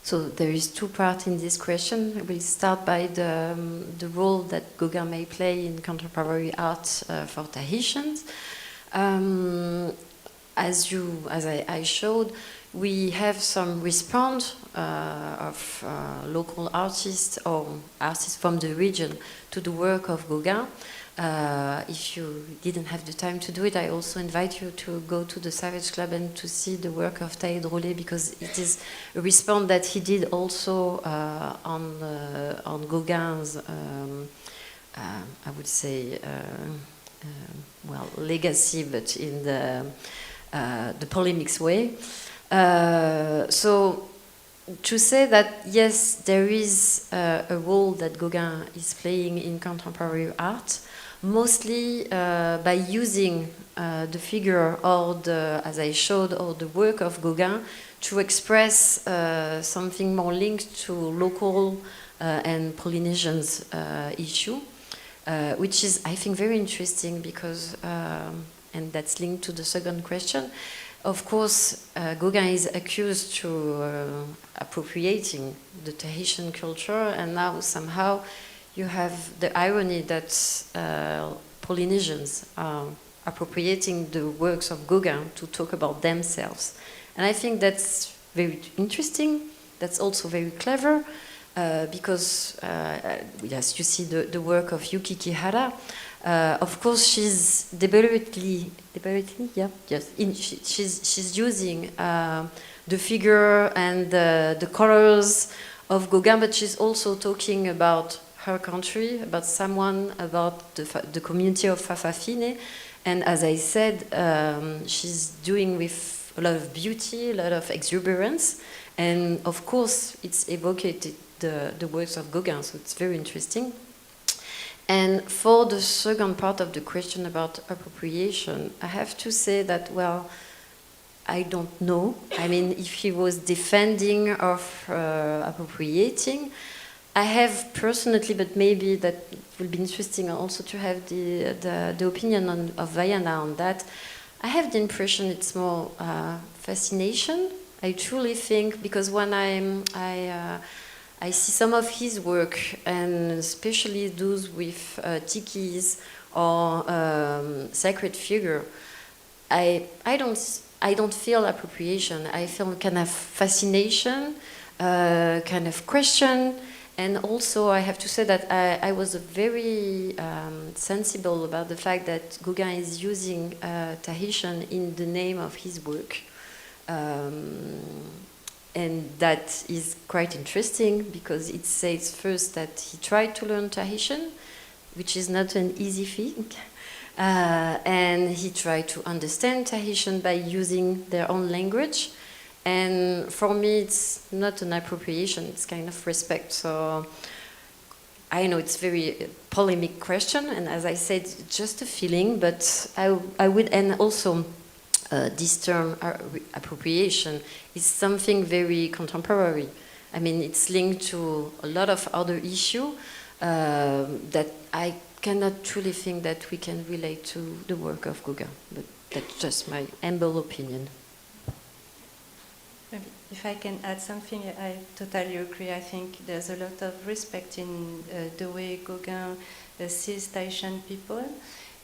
So there is two parts in this question. We'll start by the role that Gauguin may play in contemporary art for Tahitians. As I showed, we have some response of local artists or artists from the region to the work of Gauguin. If you didn't have the time to do it, I also invite you to go to the Savage Club and to see the work of Taïd Rollet, because it is a response that he did also on Gauguin's, I would say, legacy, but in the polemics way. So to say that, yes, there is a role that Gauguin is playing in contemporary art, mostly by using the figure or as I showed, or the work of Gauguin to express something more linked to local and Polynesians issue, which is, I think, very interesting because, and that's linked to the second question. Of course, Gauguin is accused to appropriating the Tahitian culture, and now somehow you have the irony that Polynesians are appropriating the works of Gauguin to talk about themselves. And I think that's very interesting. That's also very clever, because, as you see the work of Yuki Kihara, of course, she's deliberately, she's using the figure and the colors of Gauguin, but she's also talking about her country, about someone, about the community of Fa'afafine. And as I said, she's doing with a lot of beauty, a lot of exuberance. And of course, it's evoked the works of Gauguin, so it's very interesting. And for the second part of the question about appropriation, I have to say that, well, I don't know. I mean, if he was defending or appropriating, I have personally, but maybe that will be interesting also to have the opinion of Vaiana on that. I have the impression it's more fascination. I truly think, because when I see some of his work, and especially those with tikis or sacred figure, I don't feel appropriation. I feel kind of fascination, kind of question. And also, I have to say that I was very sensible about the fact that Gauguin is using Tahitian in the name of his work. And that is quite interesting, because it says first that he tried to learn Tahitian, which is not an easy thing. And he tried to understand Tahitian by using their own language. And for me, it's not an appropriation, it's kind of respect. So I know it's very polemic question, and as I said, it's just a feeling, but I would, and also this term appropriation is something very contemporary. I mean, it's linked to a lot of other issues that I cannot truly think that we can relate to the work of Gauguin, but that's just my humble opinion. If I can add something, I totally agree. I think there's a lot of respect in the way Gauguin sees Tahitian people,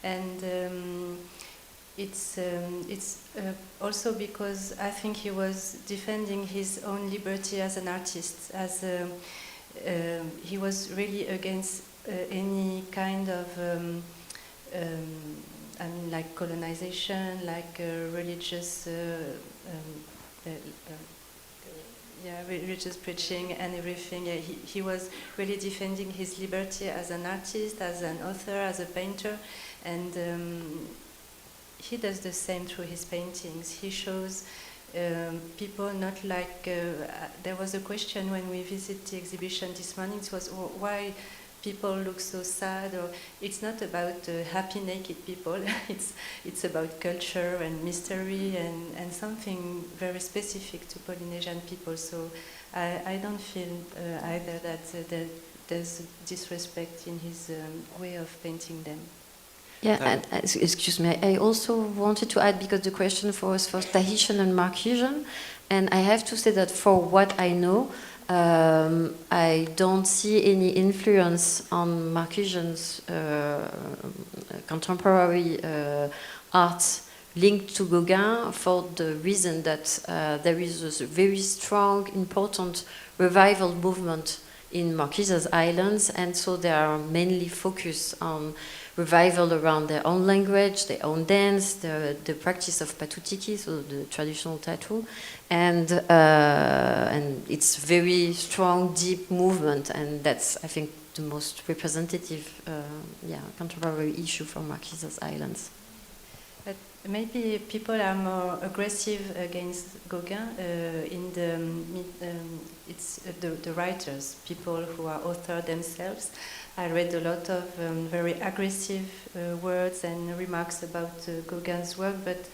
and it's also because I think he was defending his own liberty as an artist, as he was really against any kind of like colonization, like religious, religious preaching and everything. He was really defending his liberty as an artist, as an author, as a painter, and he does the same through his paintings. He shows people not like, there was a question when we visited the exhibition this morning, it was why people look so sad, or it's not about happy naked people, it's about culture and mystery and something very specific to Polynesian people. So I don't feel either that there's disrespect in his way of painting them. Yeah, and, excuse me, I also wanted to add, because the question was for Tahitian and Marquesian, and I have to say that for what I know, I don't see any influence on Marquesian's contemporary art linked to Gauguin, for the reason that there is a very strong, important revival movement in Marquesas Islands, and so they are mainly focused on revival around their own language, their own dance, the practice of patutiki, so the traditional tattoo, and it's very strong, deep movement, and that's, I think, the most representative, contemporary issue for Marquesas Islands. But maybe people are more aggressive against Gauguin in it's the writers, people who are authors themselves. I read a lot of very aggressive words and remarks about Gauguin's work, but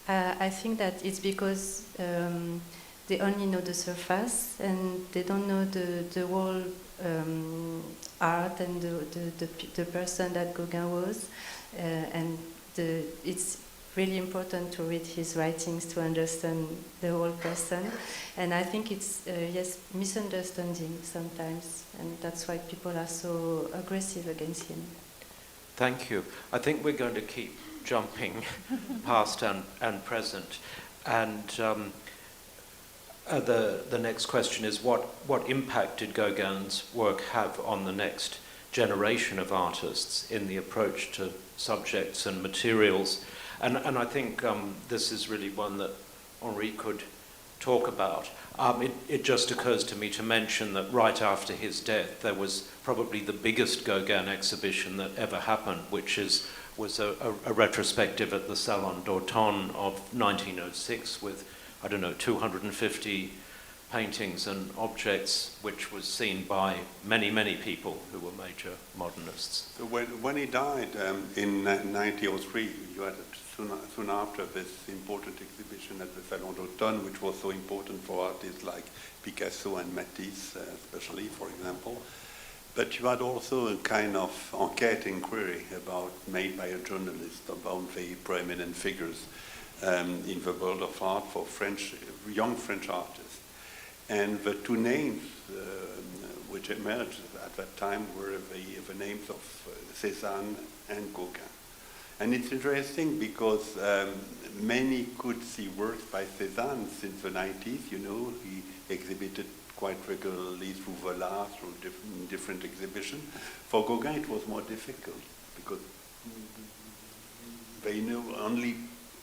I think that it's because they only know the surface and they don't know the whole art and the person that Gauguin was, and it's really important to read his writings to understand the whole person. And I think it's, misunderstanding sometimes, and that's why people are so aggressive against him. Thank you. I think we're going to keep jumping past and present. And the next question is, what impact did Gauguin's work have on the next generation of artists in the approach to subjects and materials? And I think this is really one that Henri could talk about. It just occurs to me to mention that right after his death, there was probably the biggest Gauguin exhibition that ever happened, which was a retrospective at the Salon d'Automne of 1906 with, 250 paintings and objects, which was seen by many, many people who were major modernists. So when he died in 1903, you had soon after this important exhibition at the Salon d'Automne, which was so important for artists like Picasso and Matisse, especially, for example. But you had also a kind of enquête inquiry made by a journalist about the prominent figures in the world of art for young French artists. And the two names which emerged at that time were the names of Cézanne and Gauguin. And it's interesting because many could see works by Cézanne since the 90s. He exhibited quite regularly through Vollard, through different exhibitions. For Gauguin, it was more difficult because they knew only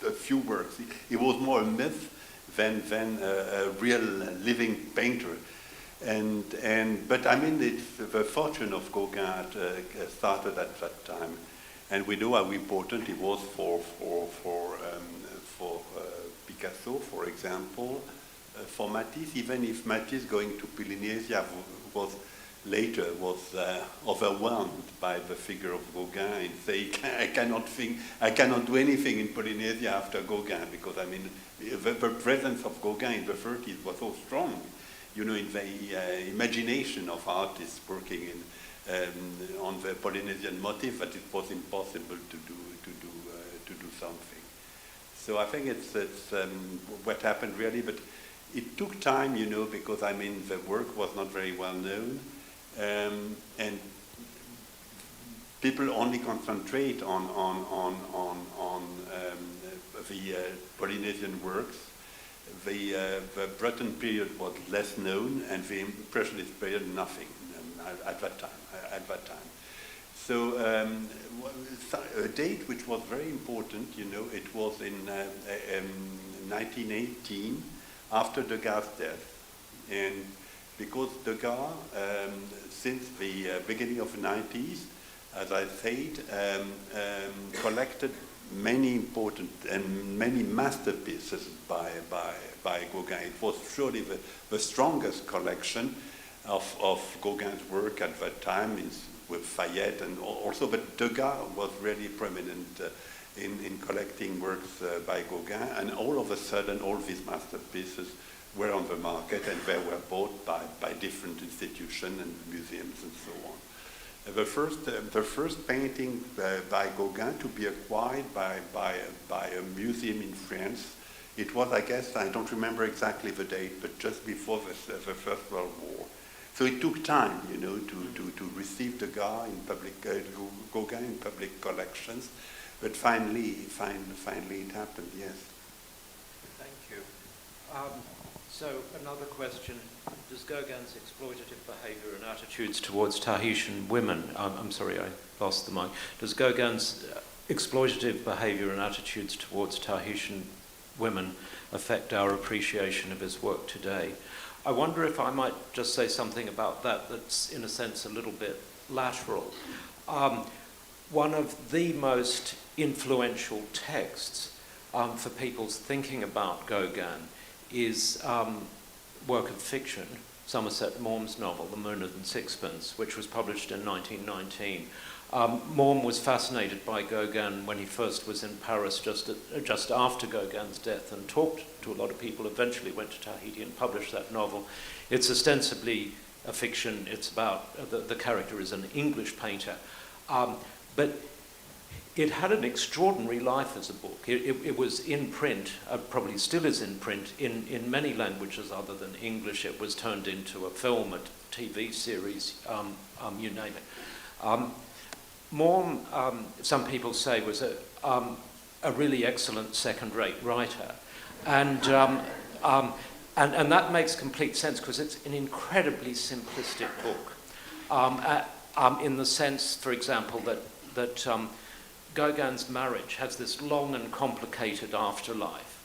a few works. He was more a myth than a real living painter. But it's the fortune of Gauguin started at that time. And we know how important it was for Picasso, for example, for Matisse. Even if Matisse going to Polynesia was overwhelmed by the figure of Gauguin and say, I cannot do anything in Polynesia after Gauguin, because the presence of Gauguin in the 30s was so strong, in the imagination of artists working on the Polynesian motif, that it was impossible to do something. So I think it's what happened really, but it took time, because the work was not very well known, and people only concentrate on the Polynesian works. The Breton period was less known, and the Impressionist period nothing at that time. So a date which was very important, you know, it was in 1918, after Degas' death. And because Degas, since the beginning of the 90s, as I said, collected many important and many masterpieces by Gauguin. It was surely the strongest collection of Gauguin's work at that time, with Fayette and also, but Degas was really prominent in collecting works by Gauguin, and all of a sudden all these masterpieces were on the market and they were bought by different institutions and museums and so on. The first painting by Gauguin to be acquired by a museum in France, it was, I guess, I don't remember exactly the date, but just before the First World War. So it took time, you know, to receive Degas in public, Gauguin in public collections, but finally it happened. Yes. Thank you. So another question: does Gauguin's exploitative behaviour and attitudes towards Tahitian women? I'm sorry, I lost the mic. Does Gauguin's exploitative behaviour and attitudes towards Tahitian women affect our appreciation of his work today? I wonder if I might just say something about that that's, in a sense, a little bit lateral. One of the most influential texts for people's thinking about Gauguin is work of fiction, Somerset Maugham's novel, The Moon and Sixpence, which was published in 1919. Maugham was fascinated by Gauguin when he first was in Paris just after Gauguin's death, and talked to a lot of people, eventually went to Tahiti and published that novel. It's ostensibly a fiction. It's about, the character is an English painter. But it had an extraordinary life as a book. It was in print, probably still is in print, in many languages other than English. It was turned into a film, a TV series, you name it. Maugham, some people say, was a really excellent second-rate writer. And that makes complete sense because it's an incredibly simplistic book. In the sense, for example, that Gauguin's marriage has this long and complicated afterlife.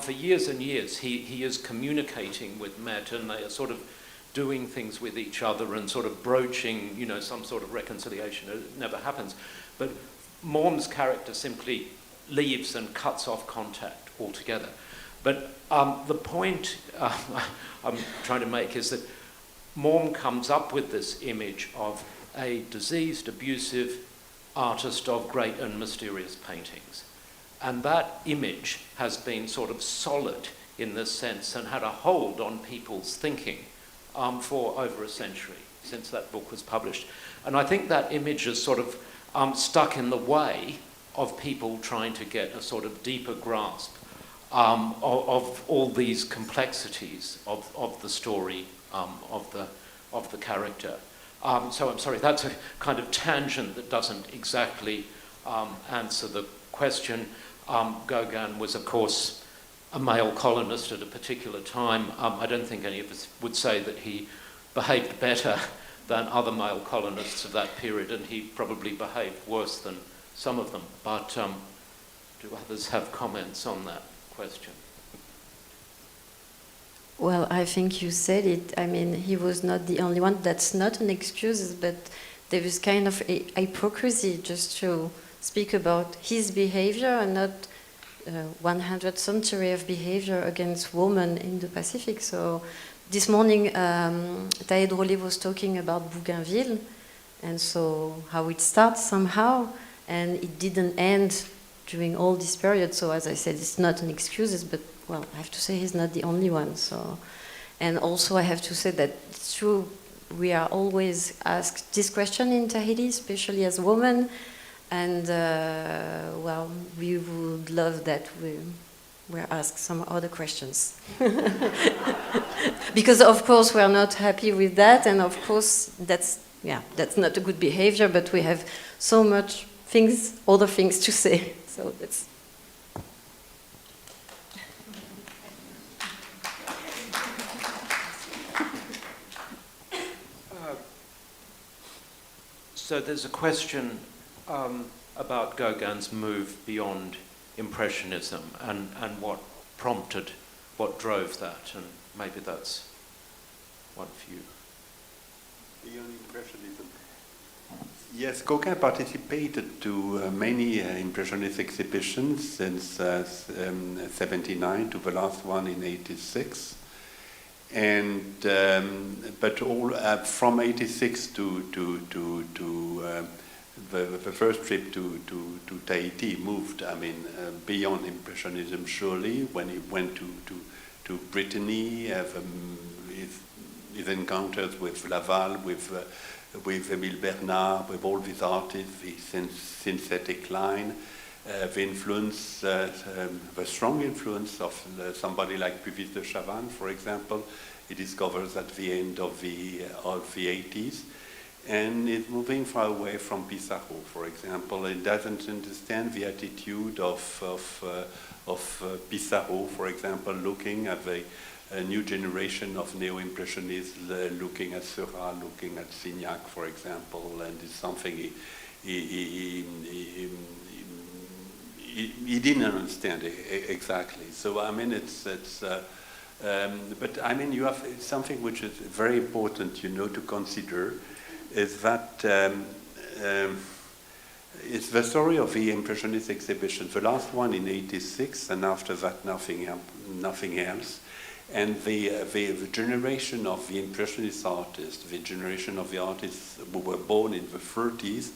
For years and years, he is communicating with Met, and they are sort of doing things with each other and sort of broaching, you know, some sort of reconciliation. It never happens. But Maugham's character simply leaves and cuts off contact altogether. But the point I'm trying to make is that Maugham comes up with this image of a diseased, abusive artist of great and mysterious paintings. And that image has been sort of solid in this sense and had a hold on people's thinking for over a century, since that book was published. And I think that image is sort of stuck in the way of people trying to get a sort of deeper grasp of all these complexities of the story, of the character. So I'm sorry, that's a kind of tangent that doesn't exactly answer the question. Gauguin was, of course, a male colonist at a particular time. I don't think any of us would say that he behaved better than other male colonists of that period, and he probably behaved worse than some of them. But do others have comments on that question? Well, I think you said it. I mean, he was not the only one. That's not an excuse, but there is kind of a hypocrisy just to speak about his behavior and not 100th century of behavior against women in the Pacific. So this morning, Tahed Rollet was talking about Bougainville, and so how it starts somehow, and it didn't end during all this period. So as I said, it's not an excuse, but well, I have to say he's not the only one. So, and also I have to say that it's true, we are always asked this question in Tahiti, especially as women, and well, we would love that we're asked some other questions. Because of course we're not happy with that, and of course that's not a good behavior, but we have so much other things to say. So that's. So there's a question about Gauguin's move beyond Impressionism and what prompted, what drove that, and maybe that's one for you. Beyond Impressionism. Yes, Gauguin participated to many Impressionist exhibitions since 79 to the last one in 86. And but all from 86 to the first trip to Tahiti moved, I mean, beyond Impressionism surely, when he went to Brittany, his encounters with Laval, with Émile Bernard, with all these artists, the synthetic line, the influence, the strong influence of somebody like Puvis de Chavannes, for example, he discovers at the end of the 80s. And is moving far away from Pissarro, for example. It doesn't understand the attitude of Pissarro, for example, looking at a new generation of neo-impressionists, looking at Seurat, looking at Signac, for example, and it's something he didn't understand exactly. So I mean, but I mean, you have something which is very important, you know, to consider. Is that it's the story of the Impressionist exhibition, the last one in 86, and after that nothing else. And the generation of the Impressionist artists, the generation of the artists who were born in the 30s,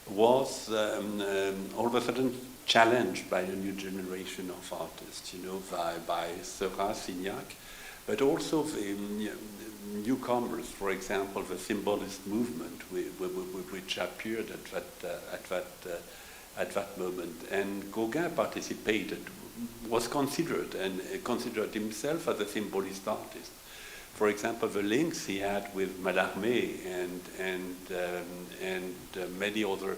was all of a sudden challenged by a new generation of artists, you know, by Seurat, Signac, but also the newcomers, for example, the symbolist movement, which appeared at that moment. And Gauguin participated, was considered, and considered himself as a symbolist artist. For example, the links he had with Mallarmé and many other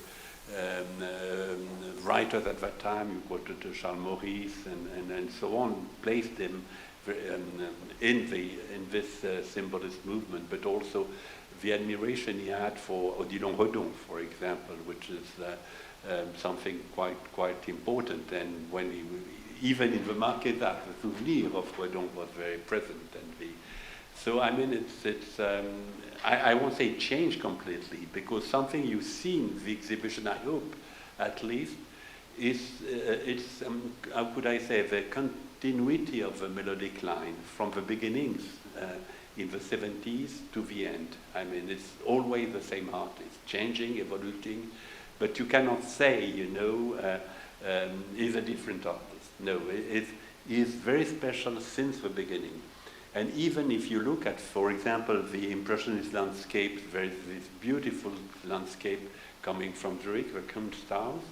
writers at that time, you quoted Charles Maurice and so on, placed him in this symbolist movement, but also the admiration he had for Odilon Redon, for example, which is something quite important. And when even in the Marquesas, the souvenir of Redon was very present. So I mean, I won't say change completely, because something you see in the exhibition, I hope, at least, is how could I say, the continuity of the melodic line from the beginnings in the 70s to the end. I mean, it's always the same artist, changing, evolving, but you cannot say, you know, he's a different artist. No, he is very special since the beginning. And even if you look at, for example, the Impressionist landscape, there is this beautiful landscape coming from Zurich, the Kunsthaus,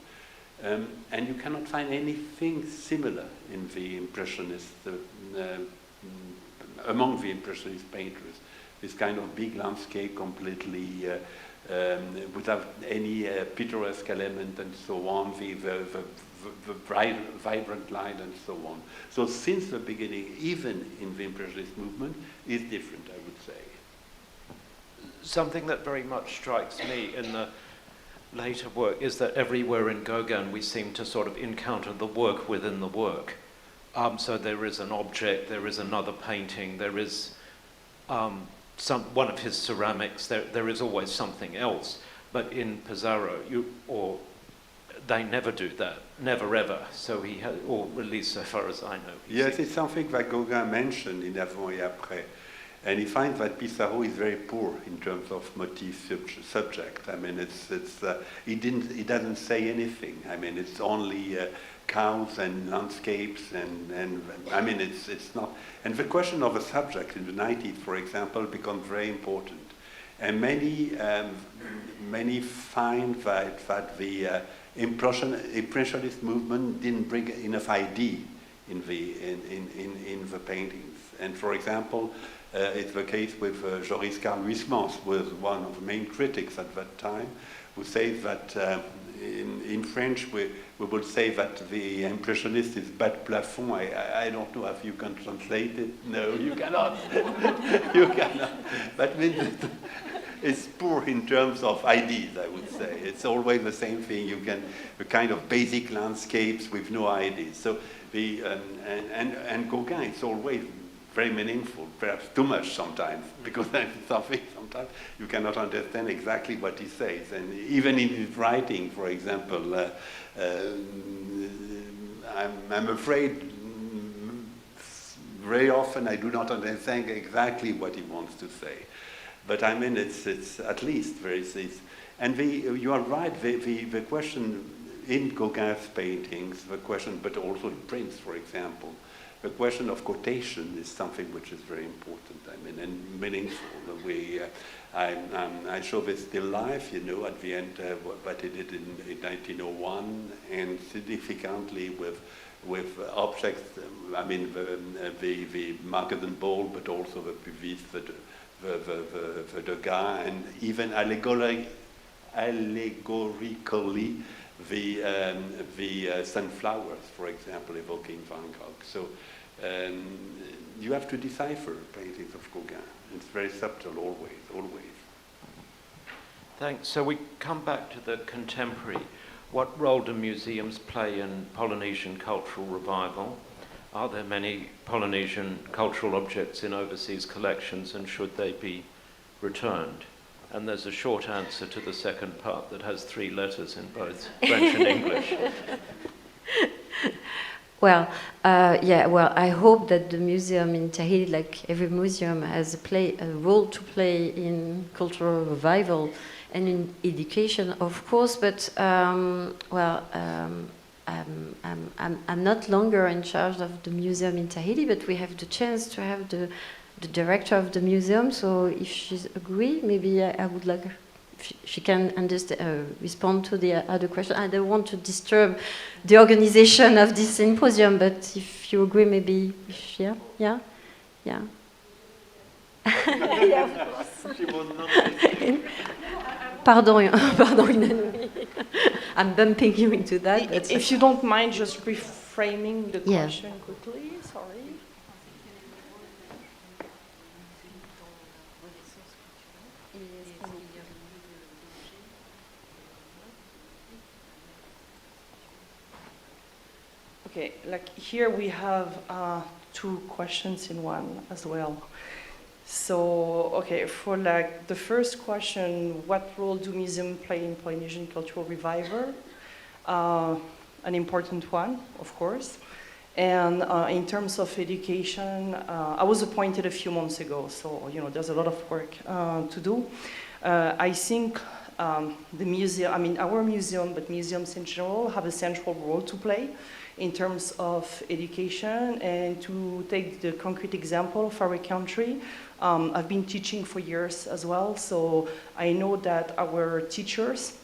and you cannot find anything similar in the Impressionist, among the Impressionist painters. This kind of big landscape completely without any picturesque element and so on, the vibrant line and so on. So since the beginning, even in the Impressionist movement, is different, I would say. Something that very much strikes me in the later work is that everywhere in Gauguin we seem to sort of encounter the work within the work. So there is an object, there is another painting, there is one of his ceramics, there is always something else. But in Pissarro, they never do that, never ever. So he had, or at least so far as I know. Yes, it's something that Gauguin mentioned in Avant et Après. And he finds that Pissarro is very poor in terms of motif subject. I mean, he doesn't say anything. I mean, it's only cows and landscapes, and I mean, it's not. And the question of a subject in the 90s, for example, becomes very important. And many find that the Impressionist movement didn't bring enough idea in the paintings. And for example, it's the case with Joris Karl Huysmans, who was one of the main critics at that time, who says that in French we would say that the Impressionist is bas de plafond. I don't know if you can translate it. No, you cannot. You cannot. That means is poor in terms of ideas, I would say. It's always the same thing. You can, the kind of basic landscapes with no ideas. So and Gauguin, it's always very meaningful, perhaps too much sometimes, because there's something sometimes you cannot understand exactly what he says. And even in his writing, for example, I'm afraid very often I do not understand exactly what he wants to say. But I mean, it's at least very, and you are right, the question in Gauguin's paintings, the question, but also in prints, for example, the question of quotation is something which is very important, I mean, and meaningful. I show this still life, you know, at the end, what he did in 1901, and significantly with objects, I mean, the Magazine Ball, but also the Puvis, the Degas, and even allegorically, the sunflowers, for example, evoking Van Gogh. So you have to decipher paintings of Gauguin. It's very subtle, always. Thanks. So we come back to the contemporary. What role do museums play in Polynesian cultural revival? Are there many Polynesian cultural objects in overseas collections, and should they be returned? And there's a short answer to the second part that has 3 letters in both French and English. Well, I hope that the museum in Tahiti, like every museum, has a role to play in cultural revival and in education, of course. But I'm not longer in charge of the museum in Tahiti, but we have the chance to have the director of the museum. So if she's agree, maybe I would like she can respond to the other question. I don't want to disturb the organization of this symposium, but if you agree, maybe, yeah. Yeah, of course. Pardon, I'm bumping you into that. If you don't mind just reframing the question quickly, sorry. Okay, like here we have 2 questions in one as well. So, okay, for like the first question, what role do museums play in Polynesian cultural revival? An important one, of course. And in terms of education, I was appointed a few months ago, so you know there's a lot of work to do. I think the museum, I mean our museum, but museums in general have a central role to play in terms of education. And to take the concrete example of our country, I've been teaching for years as well, so I know that our teachers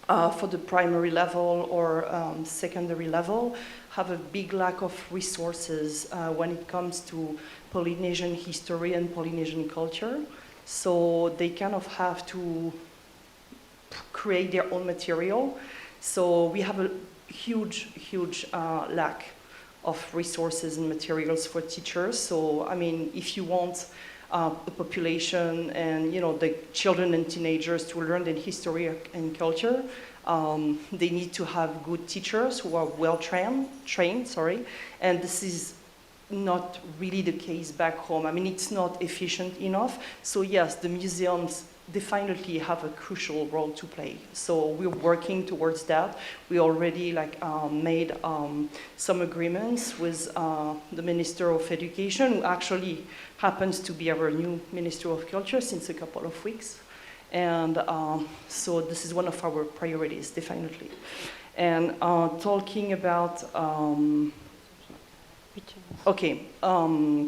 for the primary level or secondary level have a big lack of resources when it comes to Polynesian history and Polynesian culture. So they kind of have to create their own material. So we have a huge lack of resources and materials for teachers. So, I mean, if you want the population and, you know, the children and teenagers to learn their history and culture, they need to have good teachers who are well trained, and this is not really the case back home. I mean, it's not efficient enough. So yes, the museums definitely have a crucial role to play. So we're working towards that. We already made some agreements with the Minister of Education, who actually happens to be our new Minister of Culture since a couple of weeks. And so this is one of our priorities, definitely. And talking about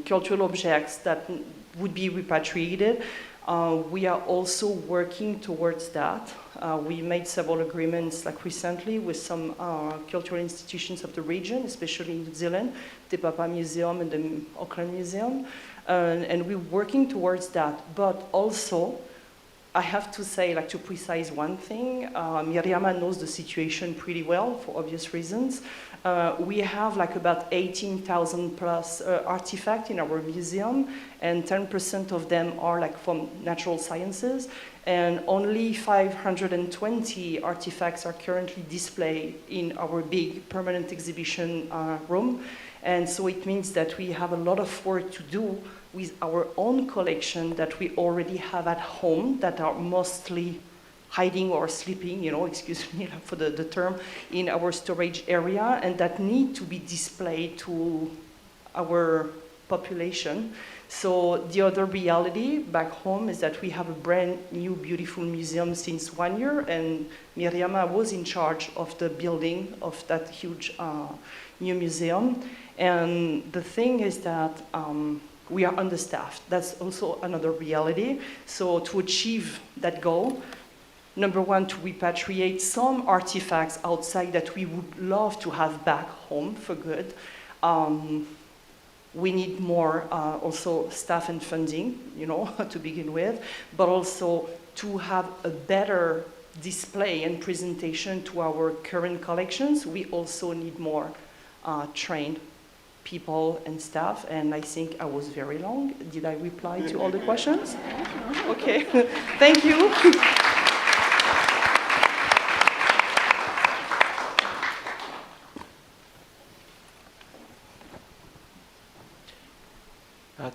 cultural objects that would be repatriated, we are also working towards that. We made several agreements recently with some cultural institutions of the region, especially in New Zealand, the Papa Museum and the Auckland Museum. And we're working towards that, but also I have to say, like to precise one thing, Miriama knows the situation pretty well for obvious reasons. We have like about 18,000 plus artifacts in our museum, and 10% of them are like from natural sciences, and only 520 artifacts are currently displayed in our big permanent exhibition room. And so it means that we have a lot of work to do with our own collection that we already have at home that are mostly hiding or sleeping, you know, excuse me for the term, in our storage area, and that need to be displayed to our population. So the other reality back home is that we have a brand new beautiful museum since 1 year, and Miriama was in charge of the building of that huge new museum. And the thing is that we are understaffed. That's also another reality. So to achieve that goal, number one, to repatriate some artifacts outside that we would love to have back home for good. We need more also staff and funding, you know, to begin with, but also to have a better display and presentation to our current collections. We also need more trained people and staff, and I think I was very long. Did I reply to all the questions? Okay, thank you.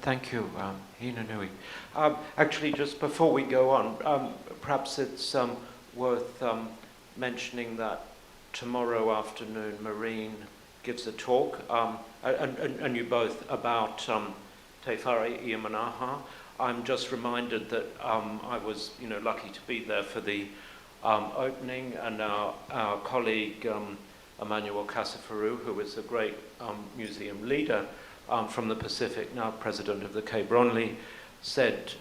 Thank you, Hina Nui. Actually, just before we go on, perhaps it's worth mentioning that tomorrow afternoon, Maureen gives a talk, and you both, about Te Whare Iamanaha. I'm just reminded that I was, lucky to be there for the opening, and our colleague Emmanuel Casafaru, who is a great museum leader from the Pacific, now president of the Cape Ronley, said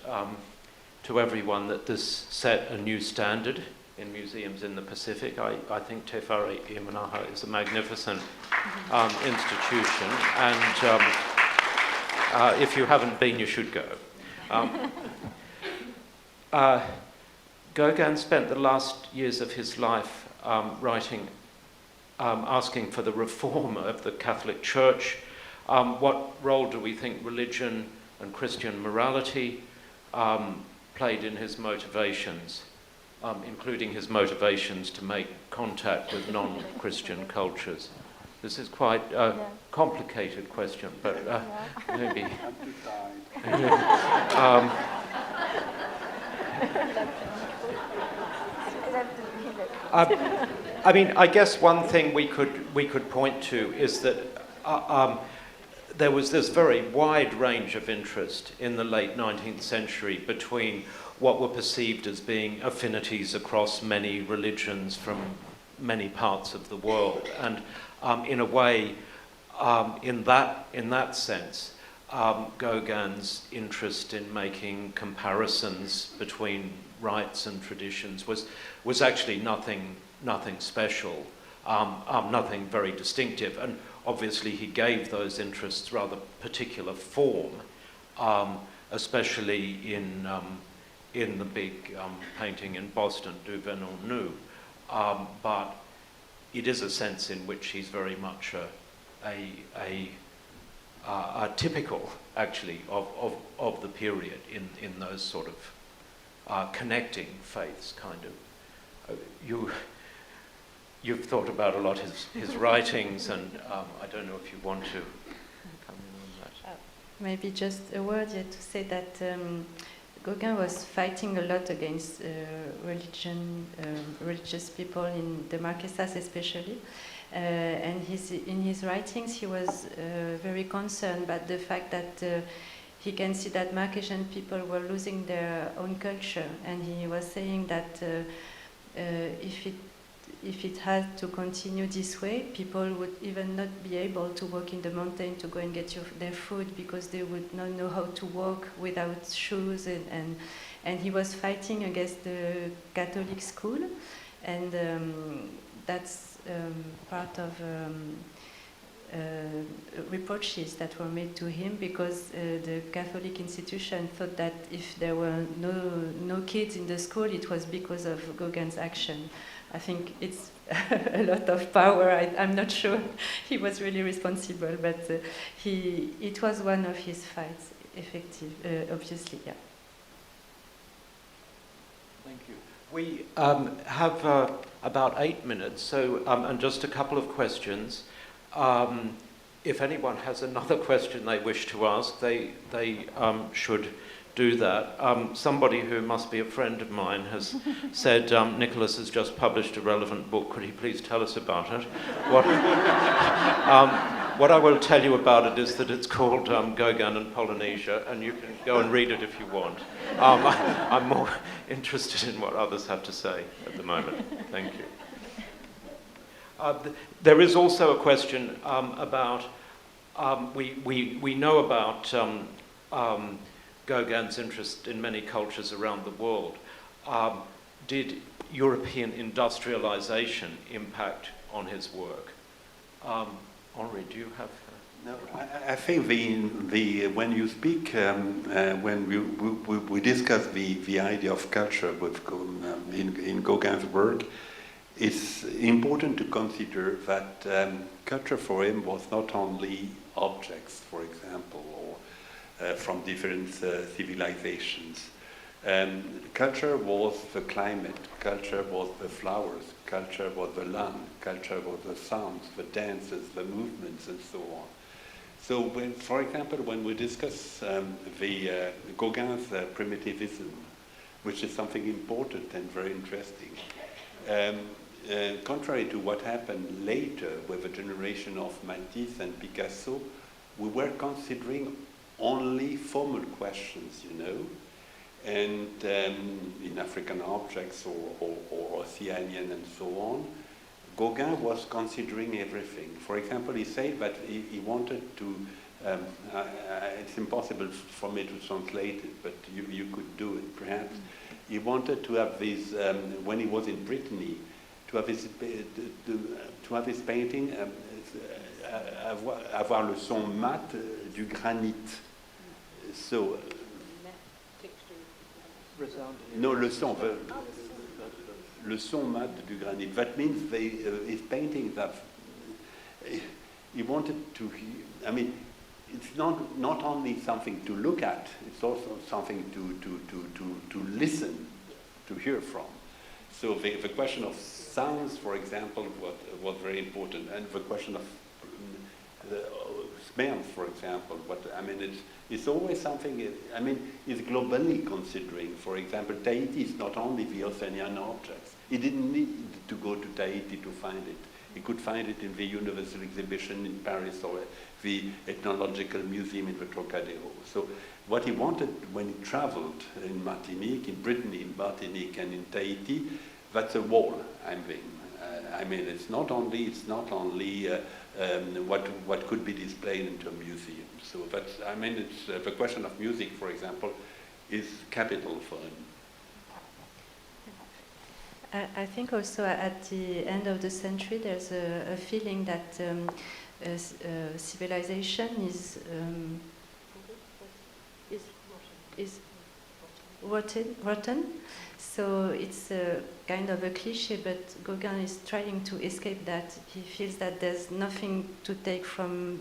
to everyone that this set a new standard in museums in the Pacific. I think Te Whare Iamanaha is a magnificent institution, and if you haven't been, you should go. Gauguin spent the last years of his life writing, asking for the reform of the Catholic Church. What role do we think religion and Christian morality played in his motivations, including his motivations to make contact with non-Christian cultures? This is quite a complicated question, but maybe. I mean, I guess one thing we could point to is that there was this very wide range of interest in the late 19th century between what were perceived as being affinities across many religions from many parts of the world. And in a way, in that sense, Gauguin's interest in making comparisons between rites and traditions was actually nothing special, nothing very distinctive. And obviously he gave those interests rather particular form, especially in the big painting in Boston, Du Venons Nu. But it is a sense in which he's very much a typical, actually, of the period in those sort of connecting faiths, kind of. You've thought about a lot his writings, and I don't know if you want to come in on that. Maybe just a word yet to say that Gauguin was fighting a lot against religious people in the Marquesas especially, and in his writings he was very concerned about the fact that he can see that Marquesan people were losing their own culture, and he was saying that if it had to continue this way, people would even not be able to walk in the mountain to go and get their food because they would not know how to walk without shoes, and he was fighting against the Catholic school, and that's part of reproaches that were made to him because the Catholic institution thought that if there were no kids in the school, it was because of Gauguin's action. I think it's a lot of power. I'm not sure he was really responsible, but it was one of his fights, obviously, yeah. Thank you. We have about 8 minutes, so and just a couple of questions. If anyone has another question they wish to ask, they should do that. Somebody who must be a friend of mine has said, Nicholas has just published a relevant book, could he please tell us about it? What I will tell you about it is that it's called Gauguin and Polynesia, and you can go and read it if you want. I'm more interested in what others have to say at the moment. Thank you. There is also a question about, we know about Gauguin's interest in many cultures around the world. Did European industrialization impact on his work? Henri, do you have... No, I think when you speak, when we discuss the idea of culture with, in Gauguin's work, it's important to consider that culture for him was not only objects, for example, or from different civilizations. Culture was the climate, culture was the flowers, culture was the land, culture was the sounds, the dances, the movements, and so on. So, when, for example, when we discuss Gauguin's primitivism, which is something important and very interesting, contrary to what happened later with the generation of Matisse and Picasso, we were considering only formal questions, you know, and in African objects or Oceanian and so on. Gauguin was considering everything. For example, he said that he wanted to, it's impossible for me to translate it, but you could do it perhaps. He wanted to have this, when he was in Brittany, to have his painting, avoir le son mat du granit. So, no, le son mat du granit. That means his painting that he wanted to, I mean, it's not only something to look at, it's also something to listen, to hear from. So the question of sounds, for example, was very important, and the question of smells, for example. It's always something. I mean, it's globally considering. For example, Tahiti is not only the Oceanian objects. He didn't need to go to Tahiti to find it. He could find it in the Universal Exhibition in Paris or the Ethnological Museum in the Trocadero. So what he wanted when he traveled in Martinique, in Brittany, in Martinique, and in Tahiti, that's a wall. I mean, it's not only what could be displayed into a museum. So that's, I mean, it's the question of music, for example, is capital for him. I think also at the end of the century, there's a feeling that civilization is rotten. So it's a kind of a cliche, but Gauguin is trying to escape that. He feels that there's nothing to take from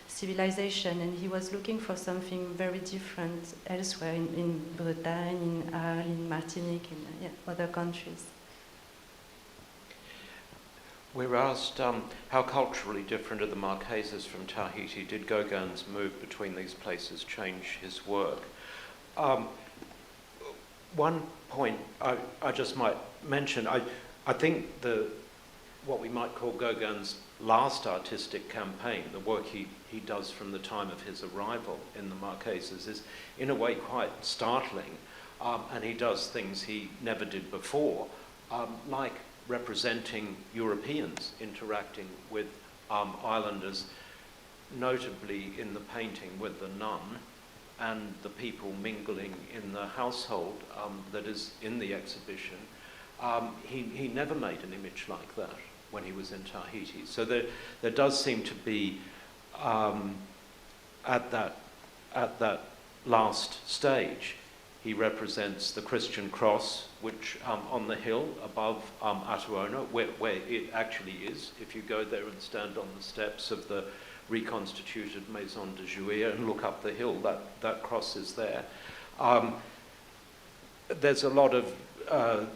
civilization, and he was looking for something very different elsewhere in Bretagne, in Arles, in Martinique, in other countries. We're asked how culturally different are the Marquesas from Tahiti? Did Gauguin's move between these places change his work? One point I just might mention, I think what we might call Gauguin's last artistic campaign, the work he does from the time of his arrival in the Marquesas, is in a way quite startling, and he does things he never did before, like representing Europeans interacting with islanders, notably in the painting with the nun and the people mingling in the household that is in the exhibition. He never made an image like that when he was in Tahiti. So there does seem to be, at that last stage, he represents the Christian cross, which on the hill above Atuona, where it actually is. If you go there and stand on the steps of the reconstituted Maison de Juillet and look up the hill, that cross is there. There's a lot of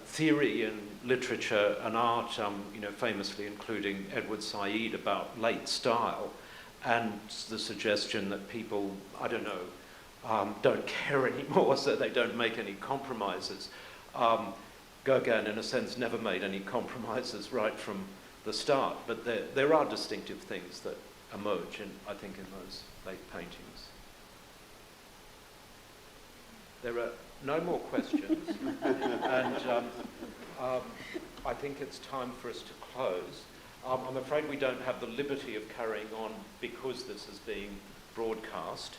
theory in literature and art, famously including Edward Said, about late style, and the suggestion that people, I don't know, don't care anymore, so they don't make any compromises. Gauguin, in a sense, never made any compromises right from the start, but there are distinctive things that emerge, I think, in those late paintings. There are no more questions, and I think it's time for us to close. I'm afraid we don't have the liberty of carrying on because this is being broadcast,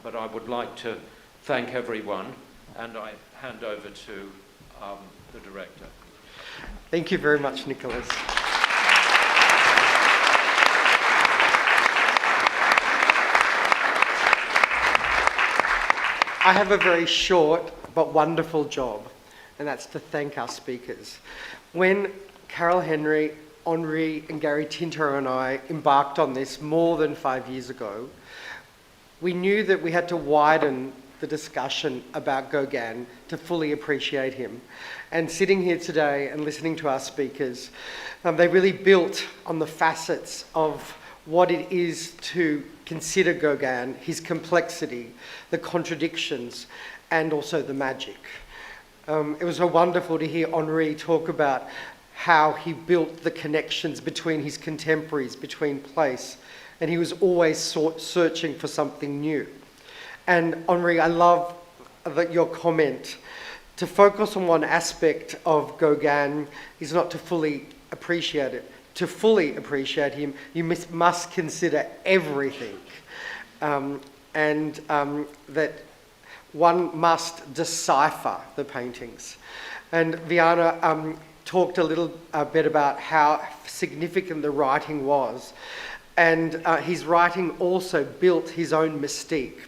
but I would like to thank everyone, and I hand over to the director. Thank you very much, Nicholas. I have a very short but wonderful job, and that's to thank our speakers. When Carol Henry, Henri and Gary Tinto and I embarked on this more than 5 years ago, we knew that we had to widen the discussion about Gauguin to fully appreciate him. And sitting here today and listening to our speakers, they really built on the facets of what it is to consider Gauguin, his complexity, the contradictions, and also the magic. It was so wonderful to hear Henri talk about how he built the connections between his contemporaries, between place, and he was always searching for something new. And Henri, I love your comment. To focus on one aspect of Gauguin is not to fully appreciate it. To fully appreciate him, you must consider everything. That one must decipher the paintings. And Viana talked a little bit about how significant the writing was. And his writing also built his own mystique.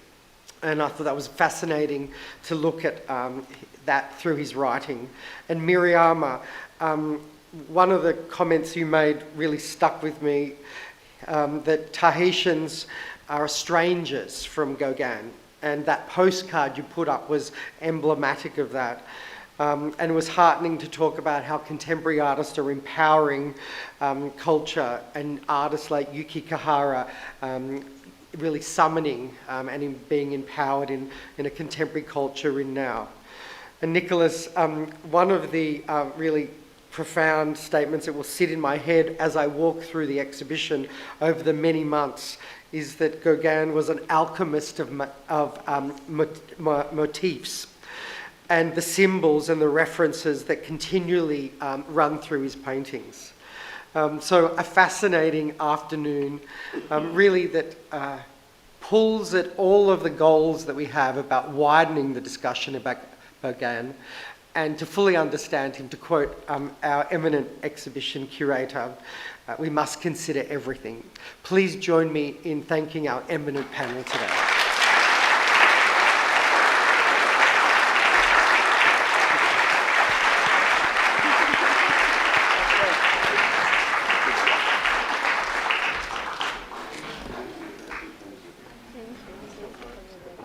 And I thought that was fascinating to look at that through his writing. And Miriama, one of the comments you made really stuck with me, that Tahitians are strangers from Gauguin. And that postcard you put up was emblematic of that. And it was heartening to talk about how contemporary artists are empowering culture, and artists like Yuki Kahara really summoning and being empowered in a contemporary culture in now. And Nicholas, one of the really profound statements that will sit in my head as I walk through the exhibition over the many months is that Gauguin was an alchemist of motifs, and the symbols and the references that continually run through his paintings. So a fascinating afternoon, really that pulls at all of the goals that we have about widening the discussion about Gauguin, and to fully understand him, to quote our eminent exhibition curator, we must consider everything. Please join me in thanking our eminent panel today.